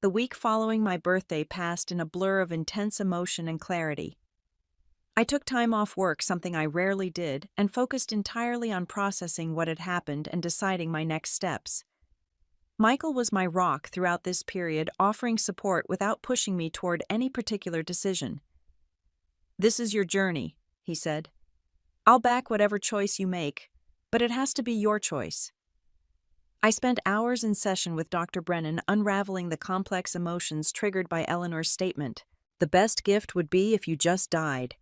The week following my birthday passed in a blur of intense emotion and clarity. I took time off work, something I rarely did, and focused entirely on processing what had happened and deciding my next steps. Michael was my rock throughout this period, offering support without pushing me toward any particular decision. "This is your journey," he said. "I'll back whatever choice you make, but it has to be your choice." I spent hours in session with Dr. Brennan, unraveling the complex emotions triggered by Eleanor's statement. "The best gift would be if you just died,"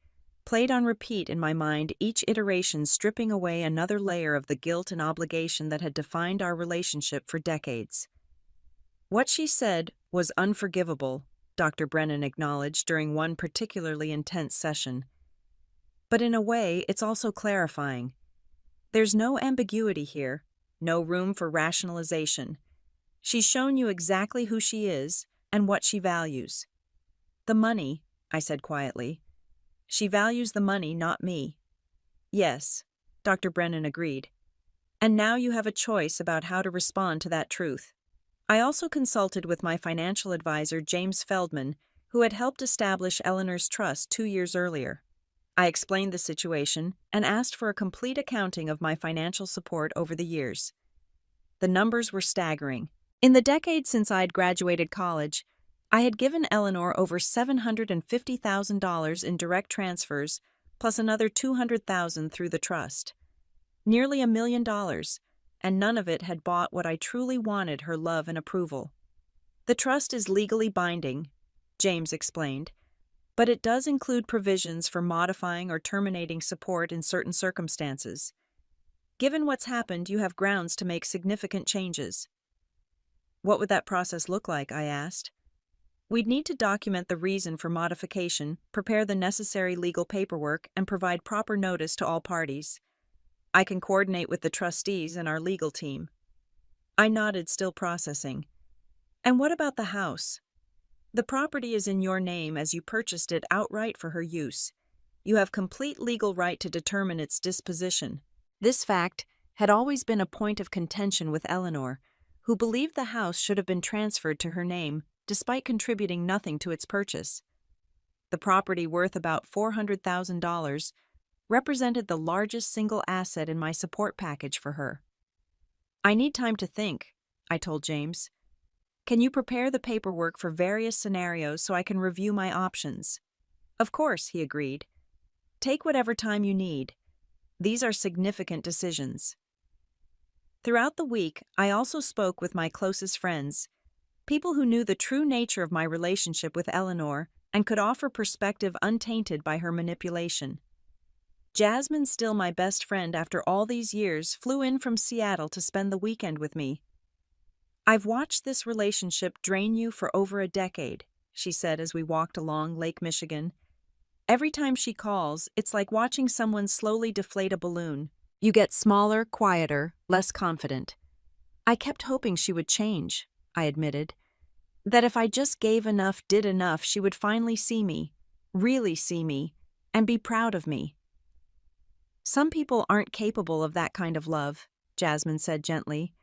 played on repeat in my mind, each iteration stripping away another layer of the guilt and obligation that had defined our relationship for decades. "What she said was unforgivable," Dr. Brennan acknowledged during one particularly intense session. "But in a way, it's also clarifying. There's no ambiguity here, no room for rationalization. She's shown you exactly who she is and what she values." "The money," I said quietly. "She values the money, not me." "Yes," Dr. Brennan agreed. "And now you have a choice about how to respond to that truth." I also consulted with my financial advisor, James Feldman, who had helped establish Eleanor's trust 2 years earlier. I explained the situation and asked for a complete accounting of my financial support over the years. The numbers were staggering. In the decade since I'd graduated college, I had given Eleanor over $750,000 in direct transfers, plus another $200,000 through the trust. Nearly $1 million, and none of it had bought what I truly wanted: her love and approval. "The trust is legally binding," James explained, "but it does include provisions for modifying or terminating support in certain circumstances. Given what's happened, you have grounds to make significant changes." "What would that process look like?" I asked. "We'd need to document the reason for modification, prepare the necessary legal paperwork, and provide proper notice to all parties. I can coordinate with the trustees and our legal team." I nodded, still processing. "And what about the house?" "The property is in your name as you purchased it outright for her use. You have complete legal right to determine its disposition." This fact had always been a point of contention with Eleanor, who believed the house should have been transferred to her name, despite contributing nothing to its purchase. The property, worth about $400,000, represented the largest single asset in my support package for her. "I need time to think," I told James. "Can you prepare the paperwork for various scenarios so I can review my options?" "Of course," he agreed. "Take whatever time you need. These are significant decisions." Throughout the week, I also spoke with my closest friends, people who knew the true nature of my relationship with Eleanor and could offer perspective untainted by her manipulation. Jasmine, still my best friend after all these years, flew in from Seattle to spend the weekend with me. "I've watched this relationship drain you for over a decade," she said as we walked along Lake Michigan. "Every time she calls, it's like watching someone slowly deflate a balloon. You get smaller, quieter, less confident." "I kept hoping she would change," I admitted. "That if I just gave enough, did enough, she would finally see me, really see me, and be proud of me." "Some people aren't capable of that kind of love," Jasmine said gently.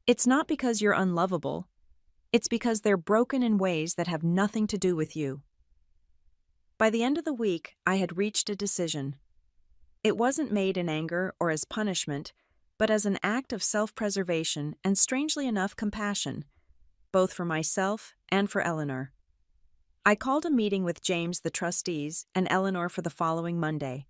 "It's not because you're unlovable. It's because they're broken in ways that have nothing to do with you." By the end of the week, I had reached a decision. It wasn't made in anger or as punishment, but as an act of self-preservation and, strangely enough, compassion, both for myself and for Eleanor. I called a meeting with James, the trustees, and Eleanor for the following Monday.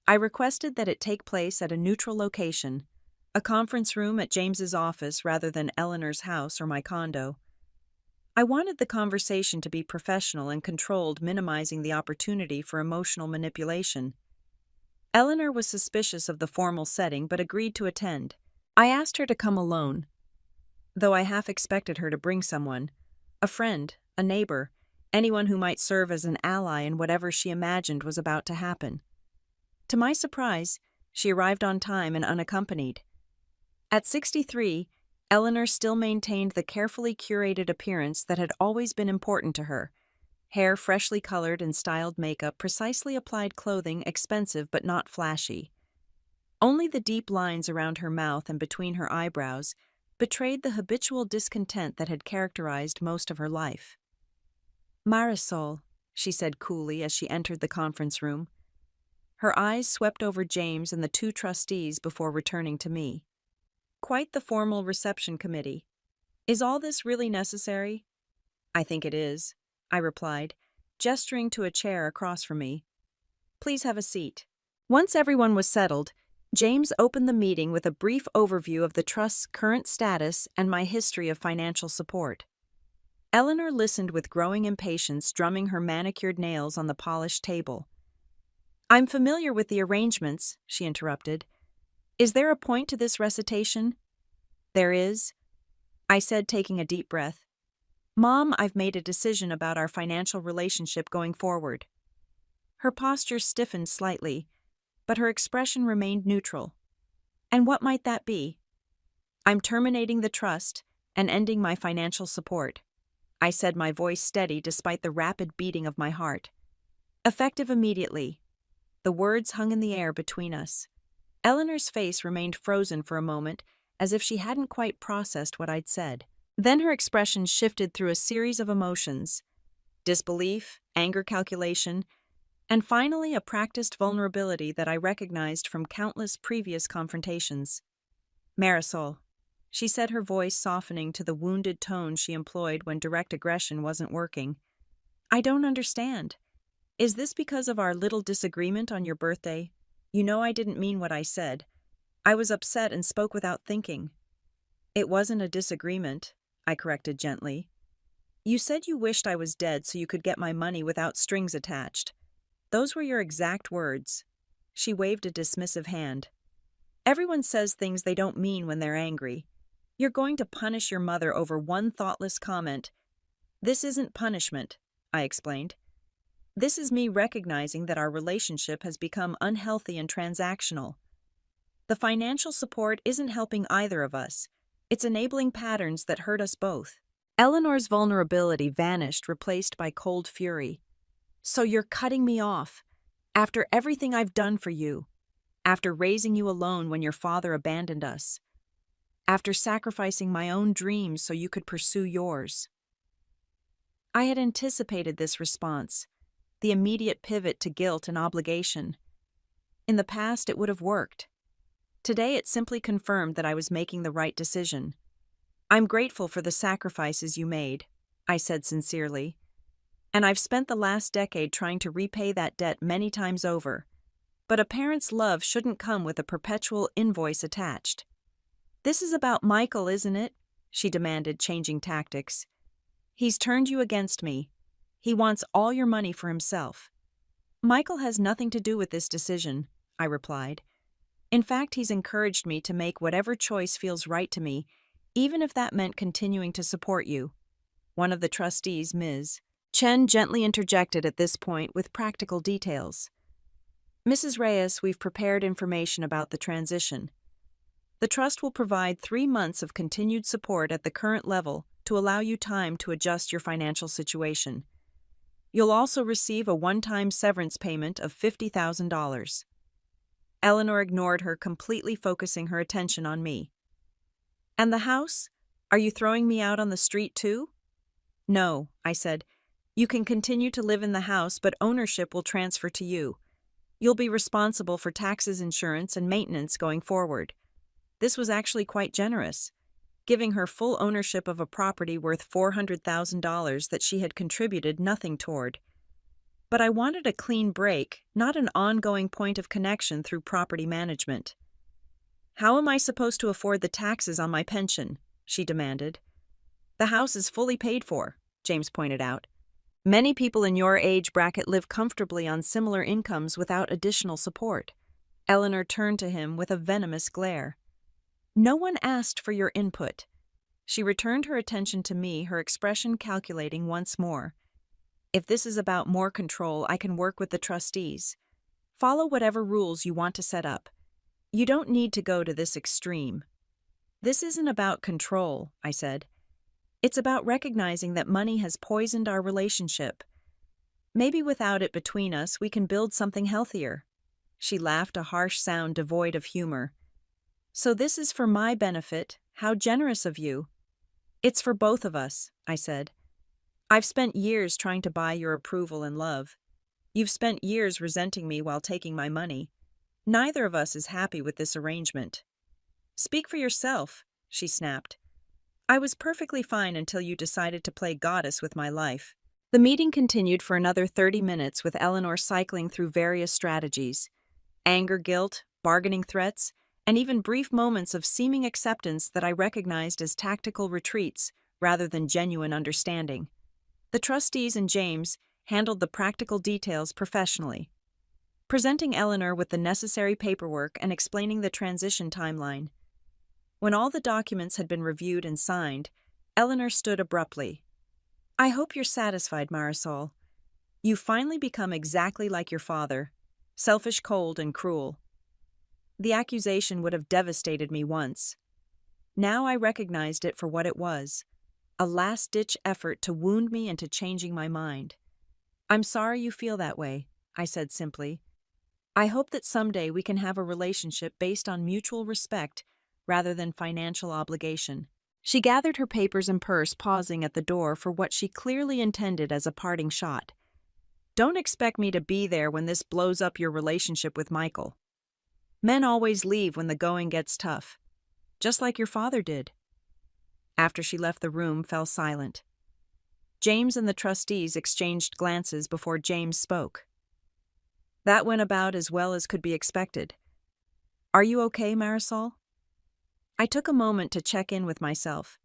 I requested that it take place at a neutral location, a conference room at James's office rather than Eleanor's house or my condo. I wanted the conversation to be professional and controlled, minimizing the opportunity for emotional manipulation. Eleanor was suspicious of the formal setting but agreed to attend. I asked her to come alone, though I half expected her to bring someone, a friend, a neighbor, anyone who might serve as an ally in whatever she imagined was about to happen. To my surprise, she arrived on time and unaccompanied. At 63, Eleanor still maintained the carefully curated appearance that had always been important to her. Hair freshly colored and styled makeup, precisely applied clothing, expensive but not flashy. Only the deep lines around her mouth and between her eyebrows betrayed the habitual discontent that had characterized most of her life. "Marisol," she said coolly as she entered the conference room. Her eyes swept over James and the two trustees before returning to me. "Quite the formal reception committee. Is all this really necessary?" "I think it is," I replied, gesturing to a chair across from me. "Please have a seat." Once everyone was settled, James opened the meeting with a brief overview of the trust's current status and my history of financial support. Eleanor listened with growing impatience, drumming her manicured nails on the polished table. "I'm familiar with the arrangements," she interrupted. "Is there a point to this recitation?" "There is," I said, taking a deep breath. "Mom, I've made a decision about our financial relationship going forward." Her posture stiffened slightly, but her expression remained neutral. "And what might that be?" "I'm terminating the trust and ending my financial support," I said, my voice steady despite the rapid beating of my heart. "Effective immediately." The words hung in the air between us. Eleanor's face remained frozen for a moment, as if she hadn't quite processed what I'd said. Then her expression shifted through a series of emotions: disbelief, anger, calculation, and finally a practiced vulnerability that I recognized from countless previous confrontations. "Marisol," she said, her voice softening to the wounded tone she employed when direct aggression wasn't working. "I don't understand. Is this because of our little disagreement on your birthday? You know I didn't mean what I said. I was upset and spoke without thinking." "It wasn't a disagreement," I corrected gently. "You said you wished I was dead so you could get my money without strings attached. Those were your exact words." She waved a dismissive hand. "Everyone says things they don't mean when they're angry. You're going to punish your mother over one thoughtless comment." "This isn't punishment," I explained. "This is me recognizing that our relationship has become unhealthy and transactional. The financial support isn't helping either of us. It's enabling patterns that hurt us both." Eleanor's vulnerability vanished, replaced by cold fury. "So you're cutting me off, after everything I've done for you, after raising you alone when your father abandoned us, after sacrificing my own dreams so you could pursue yours." I had anticipated this response, the immediate pivot to guilt and obligation. In the past, it would have worked. Today, it simply confirmed that I was making the right decision. "I'm grateful for the sacrifices you made," I said sincerely. "And I've spent the last decade trying to repay that debt many times over. But a parent's love shouldn't come with a perpetual invoice attached." "This is about Michael, isn't it?" she demanded, changing tactics. "He's turned you against me. He wants all your money for himself." "Michael has nothing to do with this decision," I replied. "In fact, he's encouraged me to make whatever choice feels right to me, even if that meant continuing to support you." One of the trustees, Ms. Chen, gently interjected at this point with practical details. "Mrs. Reyes, we've prepared information about the transition. The trust will provide 3 months of continued support at the current level to allow you time to adjust your financial situation. You'll also receive a one-time severance payment of $50,000. Eleanor ignored her, completely focusing her attention on me. "And the house? Are you throwing me out on the street too?" "No," I said. "You can continue to live in the house, but ownership will transfer to you. You'll be responsible for taxes, insurance, and maintenance going forward." This was actually quite generous, giving her full ownership of a property worth $400,000 that she had contributed nothing toward. But I wanted a clean break, not an ongoing point of connection through property management. "How am I supposed to afford the taxes on my pension?" she demanded. "The house is fully paid for," James pointed out. "Many people in your age bracket live comfortably on similar incomes without additional support." Eleanor turned to him with a venomous glare. "No one asked for your input." She returned her attention to me, her expression calculating once more. "If this is about more control, I can work with the trustees. Follow whatever rules you want to set up. You don't need to go to this extreme." "This isn't about control," I said. "It's about recognizing that money has poisoned our relationship. Maybe without it between us, we can build something healthier." She laughed, a harsh sound devoid of humor. "So this is for my benefit? How generous of you." "It's for both of us," I said. "I've spent years trying to buy your approval and love. You've spent years resenting me while taking my money. Neither of us is happy with this arrangement." "Speak for yourself," she snapped. "I was perfectly fine until you decided to play goddess with my life." The meeting continued for another 30 minutes with Eleanor cycling through various strategies: anger, guilt, bargaining threats, and even brief moments of seeming acceptance that I recognized as tactical retreats rather than genuine understanding. The trustees and James handled the practical details professionally, presenting Eleanor with the necessary paperwork and explaining the transition timeline. When all the documents had been reviewed and signed, Eleanor stood abruptly. "I hope you're satisfied, Marisol. You've finally become exactly like your father, selfish, cold, and cruel." The accusation would have devastated me once. Now I recognized it for what it was: a last-ditch effort to wound me into changing my mind. "I'm sorry you feel that way," I said simply. "I hope that someday we can have a relationship based on mutual respect rather than financial obligation." She gathered her papers and purse, pausing at the door for what she clearly intended as a parting shot. "Don't expect me to be there when this blows up your relationship with Michael. Men always leave when the going gets tough, just like your father did." After she left, the room fell silent. James and the trustees exchanged glances before James spoke. "That went about as well as could be expected. Are you okay, Marisol?" I took a moment to check in with myself.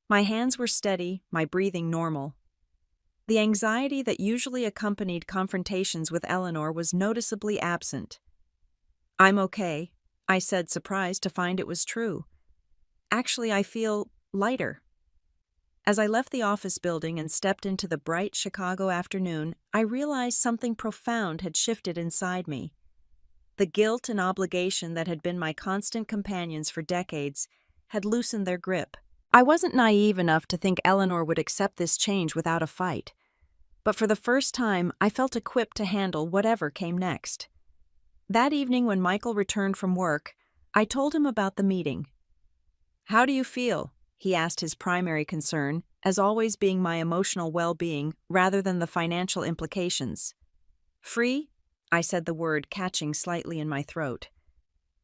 My hands were steady, my breathing normal. The anxiety that usually accompanied confrontations with Eleanor was noticeably absent. "I'm okay," I said, surprised to find it was true. "Actually, I feel lighter." As I left the office building and stepped into the bright Chicago afternoon, I realized something profound had shifted inside me. The guilt and obligation that had been my constant companions for decades had loosened their grip. I wasn't naive enough to think Eleanor would accept this change without a fight. But for the first time, I felt equipped to handle whatever came next. That evening, when Michael returned from work, I told him about the meeting. "How do you feel?" he asked, his primary concern, as always, being my emotional well-being rather than the financial implications. "Free?" I said, the word catching slightly in my throat.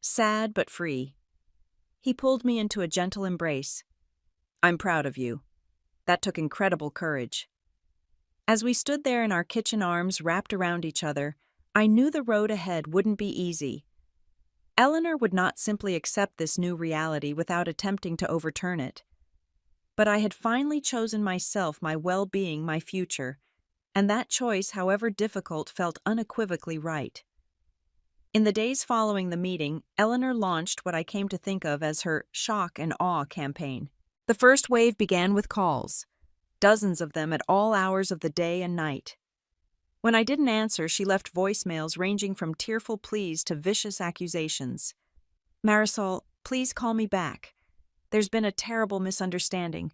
"Sad but free." He pulled me into a gentle embrace. "I'm proud of you. That took incredible courage." As we stood there in our kitchen, arms wrapped around each other, I knew the road ahead wouldn't be easy. Eleanor would not simply accept this new reality without attempting to overturn it. But I had finally chosen myself, my well-being, my future, and that choice, however difficult, felt unequivocally right. In the days following the meeting, Eleanor launched what I came to think of as her shock and awe campaign. The first wave began with calls, dozens of them at all hours of the day and night. When I didn't answer, she left voicemails ranging from tearful pleas to vicious accusations. "Marisol, please call me back. There's been a terrible misunderstanding.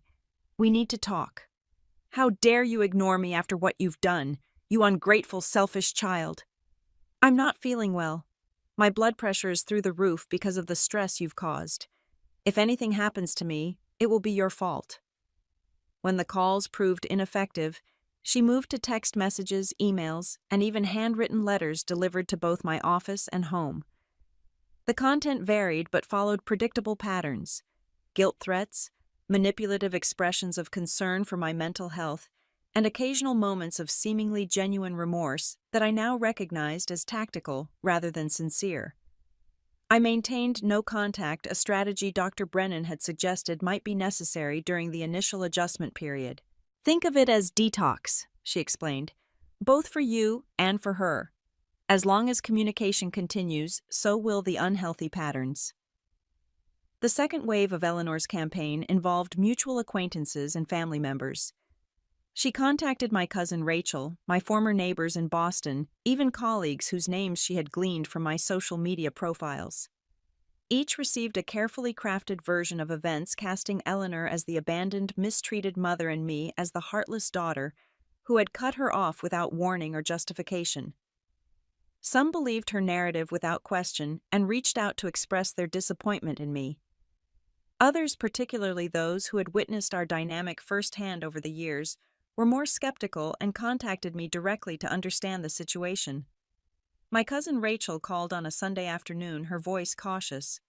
We need to talk. How dare you ignore me after what you've done, you ungrateful, selfish child. I'm not feeling well. My blood pressure is through the roof because of the stress you've caused. If anything happens to me, it will be your fault." When the calls proved ineffective, she moved to text messages, emails, and even handwritten letters delivered to both my office and home. The content varied but followed predictable patterns: guilt threats, manipulative expressions of concern for my mental health, and occasional moments of seemingly genuine remorse that I now recognized as tactical rather than sincere. I maintained no contact, a strategy Dr. Brennan had suggested might be necessary during the initial adjustment period. "Think of it as detox," she explained, "both for you and for her. As long as communication continues, so will the unhealthy patterns." The second wave of Eleanor's campaign involved mutual acquaintances and family members. She contacted my cousin Rachel, my former neighbors in Boston, even colleagues whose names she had gleaned from my social media profiles. Each received a carefully crafted version of events casting Eleanor as the abandoned, mistreated mother and me as the heartless daughter who had cut her off without warning or justification. Some believed her narrative without question and reached out to express their disappointment in me. Others, particularly those who had witnessed our dynamic firsthand over the years, were more skeptical and contacted me directly to understand the situation. My cousin Rachel called on a Sunday afternoon, her voice cautious.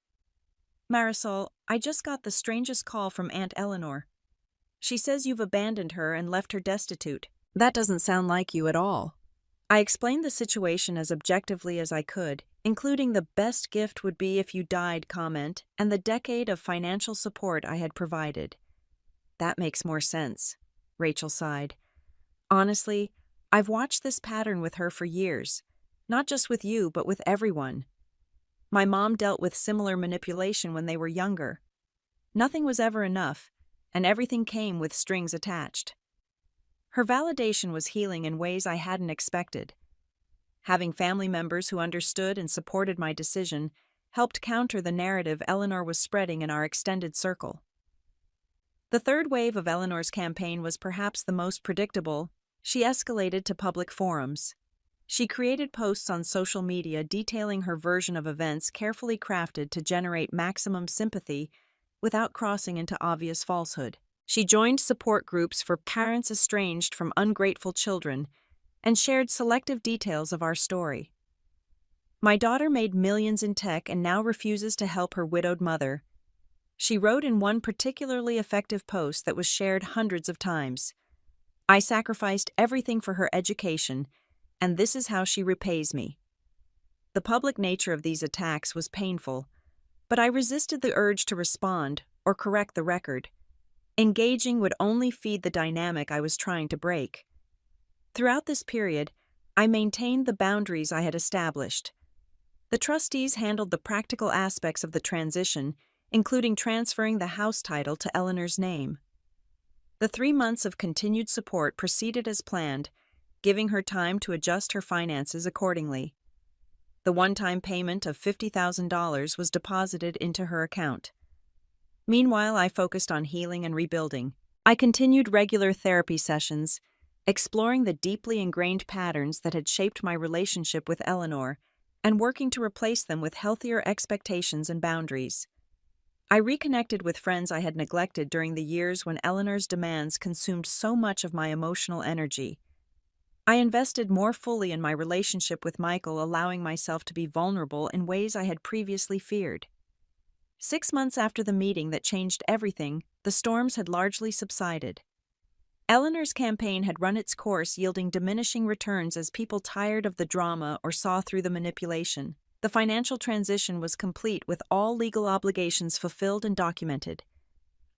"Marisol, I just got the strangest call from Aunt Eleanor. She says you've abandoned her and left her destitute. That doesn't sound like you at all." I explained the situation as objectively as I could, including the "best gift would be if you died" comment and the decade of financial support I had provided. "That makes more sense," Rachel sighed. "Honestly, I've watched this pattern with her for years, not just with you, but with everyone. My mom dealt with similar manipulation when they were younger. Nothing was ever enough, and everything came with strings attached." Her validation was healing in ways I hadn't expected. Having family members who understood and supported my decision helped counter the narrative Eleanor was spreading in our extended circle. The third wave of Eleanor's campaign was perhaps the most predictable. She escalated to public forums. She created posts on social media detailing her version of events, carefully crafted to generate maximum sympathy without crossing into obvious falsehood. She joined support groups for parents estranged from ungrateful children and shared selective details of our story. "My daughter made millions in tech and now refuses to help her widowed mother," she wrote in one particularly effective post that was shared hundreds of times. "I sacrificed everything for her education, and this is how she repays me." The public nature of these attacks was painful, but I resisted the urge to respond or correct the record. Engaging would only feed the dynamic I was trying to break. Throughout this period, I maintained the boundaries I had established. The trustees handled the practical aspects of the transition, including transferring the house title to Eleanor's name. The 3 months of continued support proceeded as planned, giving her time to adjust her finances accordingly. The one-time payment of $50,000 was deposited into her account. Meanwhile, I focused on healing and rebuilding. I continued regular therapy sessions, exploring the deeply ingrained patterns that had shaped my relationship with Eleanor and working to replace them with healthier expectations and boundaries. I reconnected with friends I had neglected during the years when Eleanor's demands consumed so much of my emotional energy. I invested more fully in my relationship with Michael, allowing myself to be vulnerable in ways I had previously feared. 6 months after the meeting that changed everything, the storms had largely subsided. Eleanor's campaign had run its course, yielding diminishing returns as people tired of the drama or saw through the manipulation. The financial transition was complete, with all legal obligations fulfilled and documented.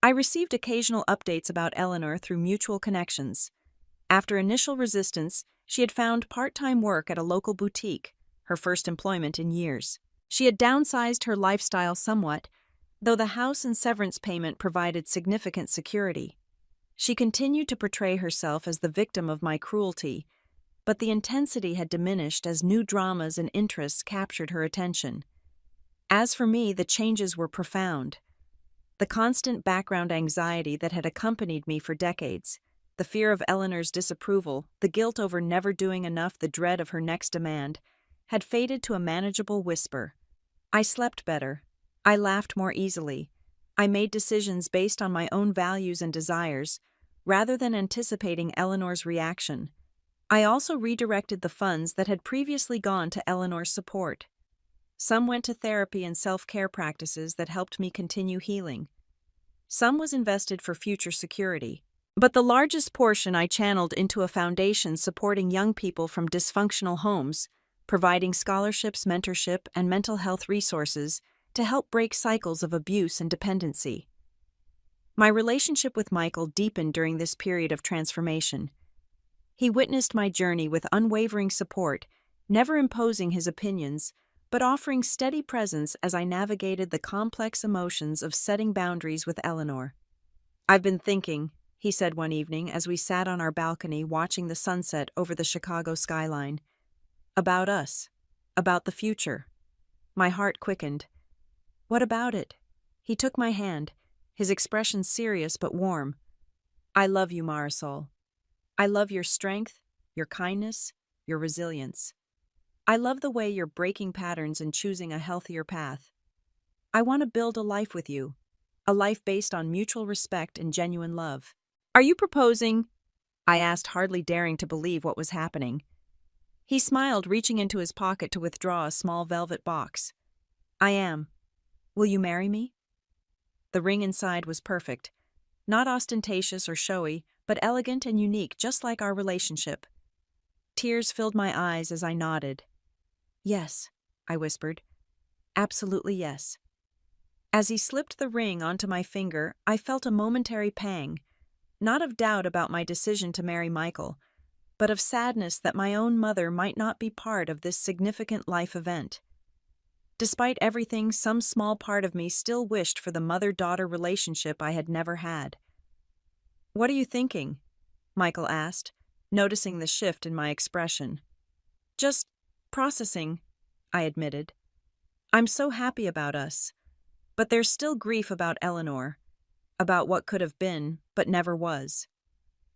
I received occasional updates about Eleanor through mutual connections. After initial resistance, she had found part-time work at a local boutique, her first employment in years. She had downsized her lifestyle somewhat, though the house and severance payment provided significant security. She continued to portray herself as the victim of my cruelty, but the intensity had diminished as new dramas and interests captured her attention. As for me, the changes were profound. The constant background anxiety that had accompanied me for decades, the fear of Eleanor's disapproval, the guilt over never doing enough, the dread of her next demand, had faded to a manageable whisper. I slept better. I laughed more easily. I made decisions based on my own values and desires, rather than anticipating Eleanor's reaction. I also redirected the funds that had previously gone to Eleanor's support. Some went to therapy and self-care practices that helped me continue healing. Some was invested for future security. But the largest portion I channeled into a foundation supporting young people from dysfunctional homes, providing scholarships, mentorship, and mental health resources to help break cycles of abuse and dependency. My relationship with Michael deepened during this period of transformation. He witnessed my journey with unwavering support, never imposing his opinions, but offering steady presence as I navigated the complex emotions of setting boundaries with Eleanor. "I've been thinking," he said one evening as we sat on our balcony watching the sunset over the Chicago skyline, "about us, about the future." My heart quickened. "What about it?" He took my hand, his expression serious but warm. "I love you, Marisol. I love your strength, your kindness, your resilience. I love the way you're breaking patterns and choosing a healthier path. I want to build a life with you, a life based on mutual respect and genuine love." "Are you proposing?" I asked, hardly daring to believe what was happening. He smiled, reaching into his pocket to withdraw a small velvet box. "I am. Will you marry me?" The ring inside was perfect, not ostentatious or showy, but elegant and unique, just like our relationship. Tears filled my eyes as I nodded. "Yes," I whispered. "Absolutely yes." As he slipped the ring onto my finger, I felt a momentary pang, not of doubt about my decision to marry Michael, but of sadness that my own mother might not be part of this significant life event. Despite everything, some small part of me still wished for the mother-daughter relationship I had never had. "What are you thinking?" Michael asked, noticing the shift in my expression. "Just processing," I admitted. "I'm so happy about us. But there's still grief about Eleanor, about what could have been, but never was."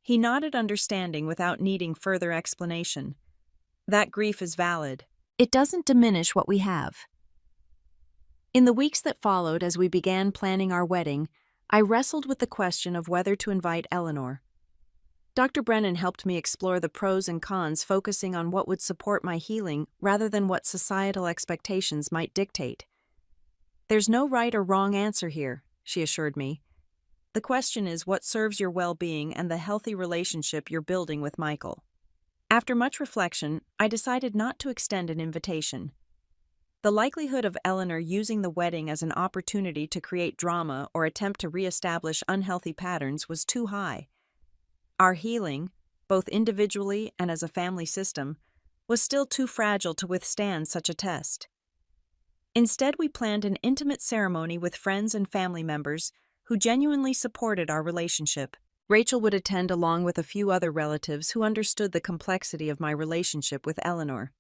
He nodded, understanding without needing further explanation. "That grief is valid. It doesn't diminish what we have." In the weeks that followed, as we began planning our wedding, I wrestled with the question of whether to invite Eleanor. Dr. Brennan helped me explore the pros and cons, focusing on what would support my healing rather than what societal expectations might dictate. "There's no right or wrong answer here," she assured me. "The question is what serves your well-being and the healthy relationship you're building with Michael." After much reflection, I decided not to extend an invitation. The likelihood of Eleanor using the wedding as an opportunity to create drama or attempt to reestablish unhealthy patterns was too high. Our healing, both individually and as a family system, was still too fragile to withstand such a test. Instead, we planned an intimate ceremony with friends and family members who genuinely supported our relationship. Rachel would attend along with a few other relatives who understood the complexity of my relationship with Eleanor.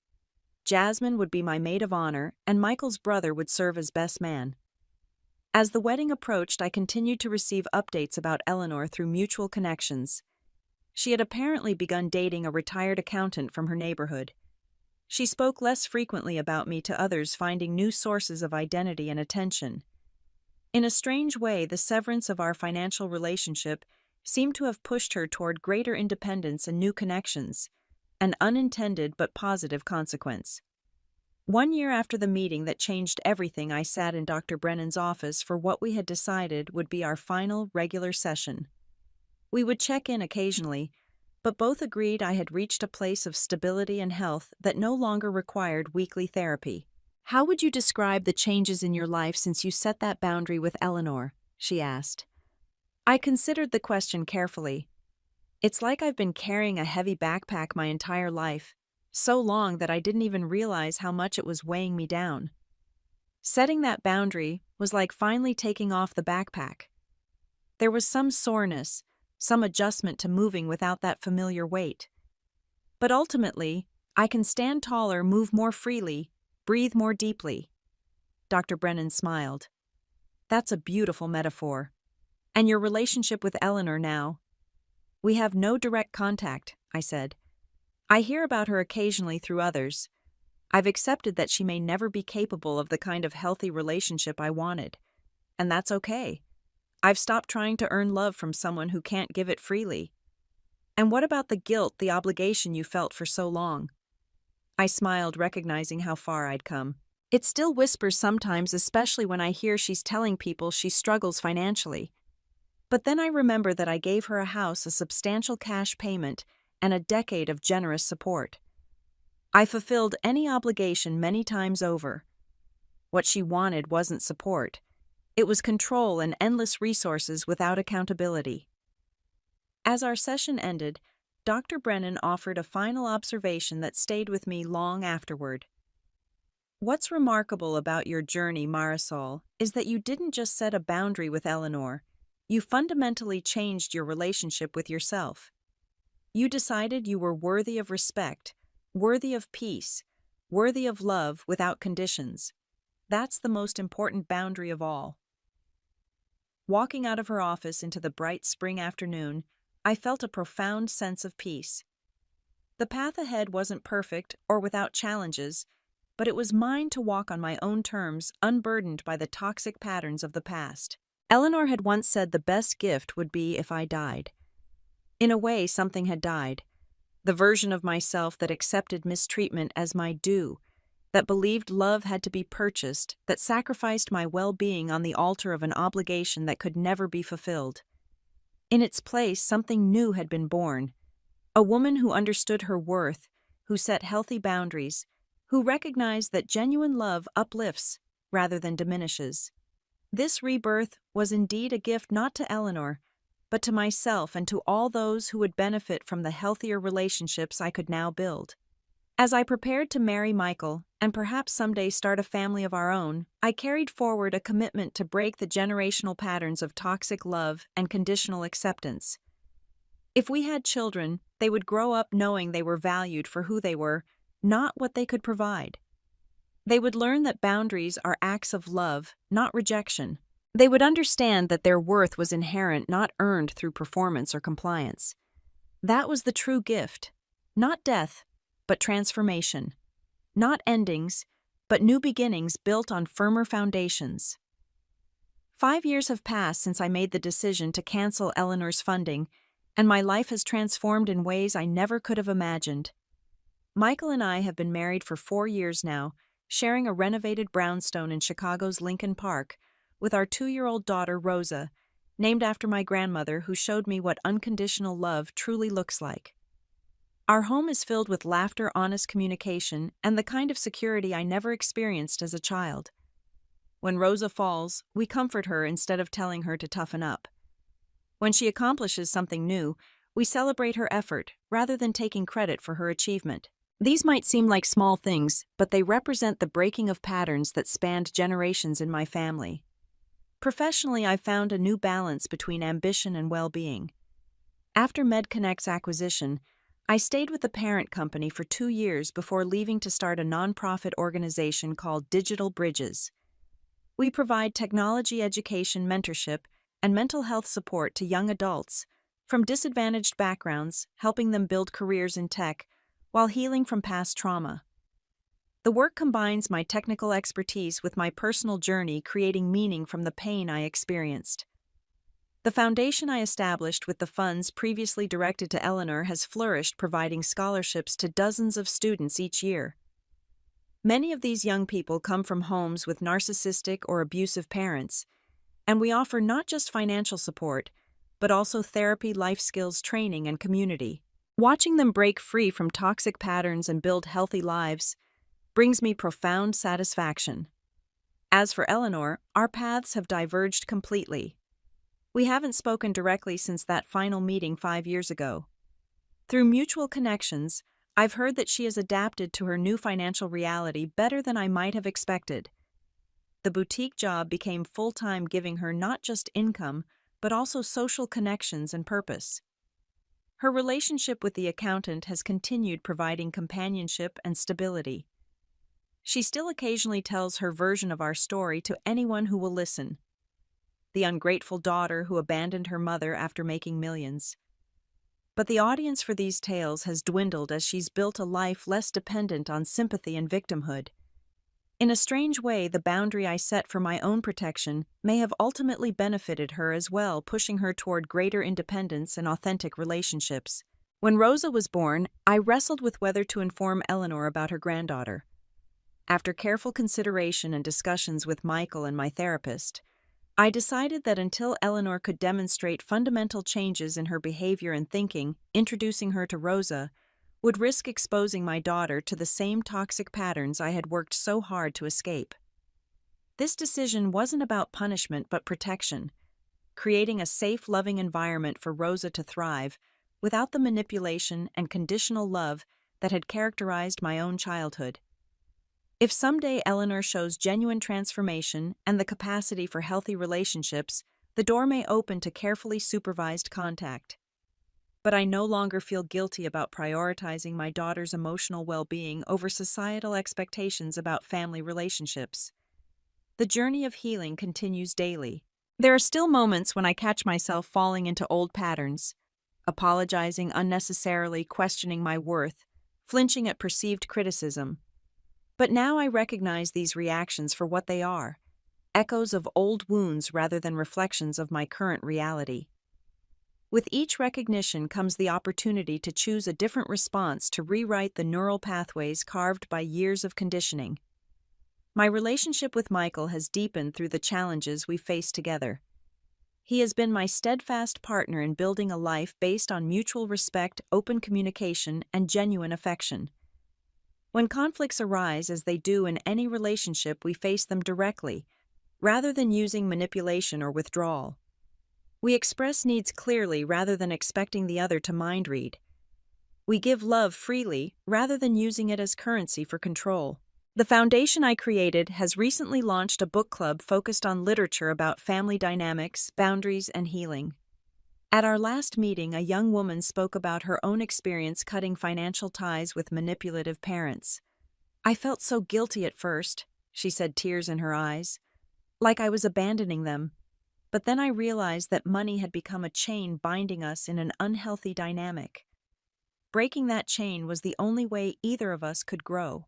Jasmine would be my maid of honor, and Michael's brother would serve as best man. As the wedding approached, I continued to receive updates about Eleanor through mutual connections. She had apparently begun dating a retired accountant from her neighborhood. She spoke less frequently about me to others, finding new sources of identity and attention. In a strange way, the severance of our financial relationship seemed to have pushed her toward greater independence and new connections, an unintended but positive consequence. 1 year after the meeting that changed everything, I sat in Dr. Brennan's office for what we had decided would be our final regular session. We would check in occasionally, but both agreed I had reached a place of stability and health that no longer required weekly therapy. "How would you describe the changes in your life since you set that boundary with Eleanor?" she asked. I considered the question carefully. It's like I've been carrying a heavy backpack my entire life, so long that I didn't even realize how much it was weighing me down. Setting that boundary was like finally taking off the backpack. There was some soreness, some adjustment to moving without that familiar weight. But ultimately, I can stand taller, move more freely, breathe more deeply. Dr. Brennan smiled. "That's a beautiful metaphor. And your relationship with Eleanor now?" "We have no direct contact," I said. "I hear about her occasionally through others. I've accepted that she may never be capable of the kind of healthy relationship I wanted. And that's okay. I've stopped trying to earn love from someone who can't give it freely." "And what about the guilt, the obligation you felt for so long?" I smiled, recognizing how far I'd come. It still whispers sometimes, especially when I hear she's telling people she struggles financially. But then I remember that I gave her a house, a substantial cash payment, and a decade of generous support. I fulfilled any obligation many times over. What she wanted wasn't support. It was control and endless resources without accountability. As our session ended, Dr. Brennan offered a final observation that stayed with me long afterward. What's remarkable about your journey, Marisol, is that you didn't just set a boundary with Eleanor. You fundamentally changed your relationship with yourself. You decided you were worthy of respect, worthy of peace, worthy of love without conditions. That's the most important boundary of all. Walking out of her office into the bright spring afternoon, I felt a profound sense of peace. The path ahead wasn't perfect or without challenges, but it was mine to walk on my own terms, unburdened by the toxic patterns of the past. Eleanor had once said the best gift would be if I died. In a way, something had died. The version of myself that accepted mistreatment as my due, that believed love had to be purchased, that sacrificed my well-being on the altar of an obligation that could never be fulfilled. In its place, something new had been born. A woman who understood her worth, who set healthy boundaries, who recognized that genuine love uplifts rather than diminishes. This rebirth was indeed a gift not to Eleanor, but to myself and to all those who would benefit from the healthier relationships I could now build. As I prepared to marry Michael, and perhaps someday start a family of our own, I carried forward a commitment to break the generational patterns of toxic love and conditional acceptance. If we had children, they would grow up knowing they were valued for who they were, not what they could provide. They would learn that boundaries are acts of love, not rejection. They would understand that their worth was inherent, not earned through performance or compliance. That was the true gift. Not death, but transformation. Not endings, but new beginnings built on firmer foundations. 5 years have passed since I made the decision to cancel Eleanor's funding, and my life has transformed in ways I never could have imagined. Michael and I have been married for 4 years now, sharing a renovated brownstone in Chicago's Lincoln Park, with our 2-year-old daughter, Rosa, named after my grandmother who showed me what unconditional love truly looks like. Our home is filled with laughter, honest communication, and the kind of security I never experienced as a child. When Rosa falls, we comfort her instead of telling her to toughen up. When she accomplishes something new, we celebrate her effort rather than taking credit for her achievement. These might seem like small things, but they represent the breaking of patterns that spanned generations in my family. Professionally, I've found a new balance between ambition and well-being. After MedConnect's acquisition, I stayed with the parent company for 2 years before leaving to start a nonprofit organization called Digital Bridges. We provide technology education, mentorship, and mental health support to young adults from disadvantaged backgrounds, helping them build careers in tech while healing from past trauma. The work combines my technical expertise with my personal journey, creating meaning from the pain I experienced. The foundation I established with the funds previously directed to Eleanor has flourished, providing scholarships to dozens of students each year. Many of these young people come from homes with narcissistic or abusive parents, and we offer not just financial support, but also therapy, life skills training, and community. Watching them break free from toxic patterns and build healthy lives brings me profound satisfaction. As for Eleanor, our paths have diverged completely. We haven't spoken directly since that final meeting 5 years ago. Through mutual connections, I've heard that she has adapted to her new financial reality better than I might have expected. The boutique job became full-time, giving her not just income, but also social connections and purpose. Her relationship with the accountant has continued, providing companionship and stability. She still occasionally tells her version of our story to anyone who will listen. The ungrateful daughter who abandoned her mother after making millions. But the audience for these tales has dwindled as she's built a life less dependent on sympathy and victimhood. In a strange way, the boundary I set for my own protection may have ultimately benefited her as well, pushing her toward greater independence and authentic relationships. When Rosa was born, I wrestled with whether to inform Eleanor about her granddaughter. After careful consideration and discussions with Michael and my therapist, I decided that until Eleanor could demonstrate fundamental changes in her behavior and thinking, introducing her to Rosa would risk exposing my daughter to the same toxic patterns I had worked so hard to escape. This decision wasn't about punishment but protection, creating a safe, loving environment for Rosa to thrive without the manipulation and conditional love that had characterized my own childhood. If someday Eleanor shows genuine transformation and the capacity for healthy relationships, the door may open to carefully supervised contact. But I no longer feel guilty about prioritizing my daughter's emotional well-being over societal expectations about family relationships. The journey of healing continues daily. There are still moments when I catch myself falling into old patterns, apologizing unnecessarily, questioning my worth, flinching at perceived criticism. But now I recognize these reactions for what they are, echoes of old wounds rather than reflections of my current reality. With each recognition comes the opportunity to choose a different response to rewrite the neural pathways carved by years of conditioning. My relationship with Michael has deepened through the challenges we face together. He has been my steadfast partner in building a life based on mutual respect, open communication, and genuine affection. When conflicts arise, as they do in any relationship, we face them directly, rather than using manipulation or withdrawal. We express needs clearly rather than expecting the other to mind read. We give love freely rather than using it as currency for control. The foundation I created has recently launched a book club focused on literature about family dynamics, boundaries, and healing. At our last meeting, a young woman spoke about her own experience cutting financial ties with manipulative parents. "I felt so guilty at first," she said, tears in her eyes, "like I was abandoning them. But then I realized that money had become a chain binding us in an unhealthy dynamic. Breaking that chain was the only way either of us could grow."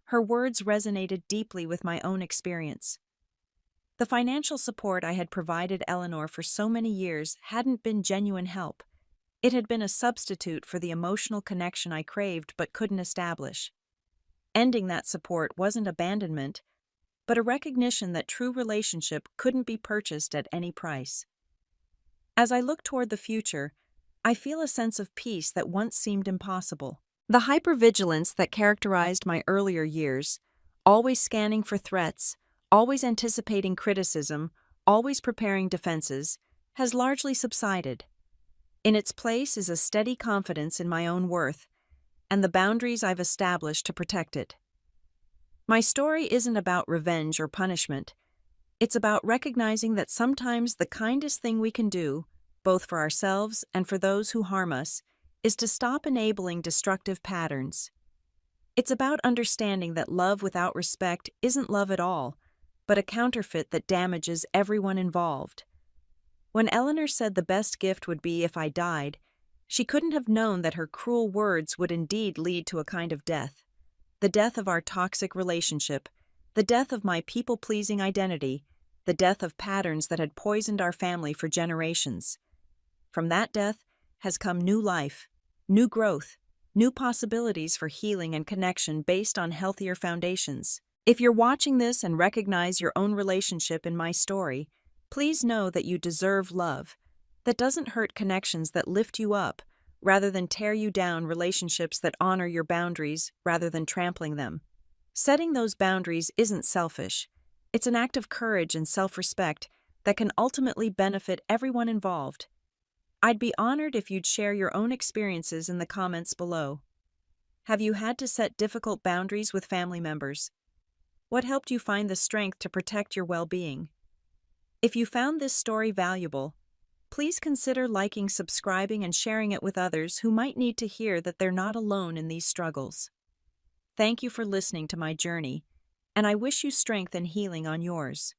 Her words resonated deeply with my own experience. The financial support I had provided Eleanor for so many years hadn't been genuine help. It had been a substitute for the emotional connection I craved but couldn't establish. Ending that support wasn't abandonment, but a recognition that true relationship couldn't be purchased at any price. As I look toward the future, I feel a sense of peace that once seemed impossible. The hypervigilance that characterized my earlier years, always scanning for threats, always anticipating criticism, always preparing defenses, has largely subsided. In its place is a steady confidence in my own worth and the boundaries I've established to protect it. My story isn't about revenge or punishment. It's about recognizing that sometimes the kindest thing we can do, both for ourselves and for those who harm us, is to stop enabling destructive patterns. It's about understanding that love without respect isn't love at all, but a counterfeit that damages everyone involved. When Eleanor said the best gift would be if I died, she couldn't have known that her cruel words would indeed lead to a kind of death. The death of our toxic relationship, the death of my people-pleasing identity, the death of patterns that had poisoned our family for generations. From that death has come new life, new growth, new possibilities for healing and connection based on healthier foundations. If you're watching this and recognize your own relationship in my story, please know that you deserve love that doesn't hurt, connections that lift you up rather than tear you down, relationships that honor your boundaries rather than trampling them. Setting those boundaries isn't selfish. It's an act of courage and self-respect that can ultimately benefit everyone involved. I'd be honored if you'd share your own experiences in the comments below. Have you had to set difficult boundaries with family members? What helped you find the strength to protect your well-being? If you found this story valuable, please consider liking, subscribing, and sharing it with others who might need to hear that they're not alone in these struggles. Thank you for listening to my journey, and I wish you strength and healing on yours.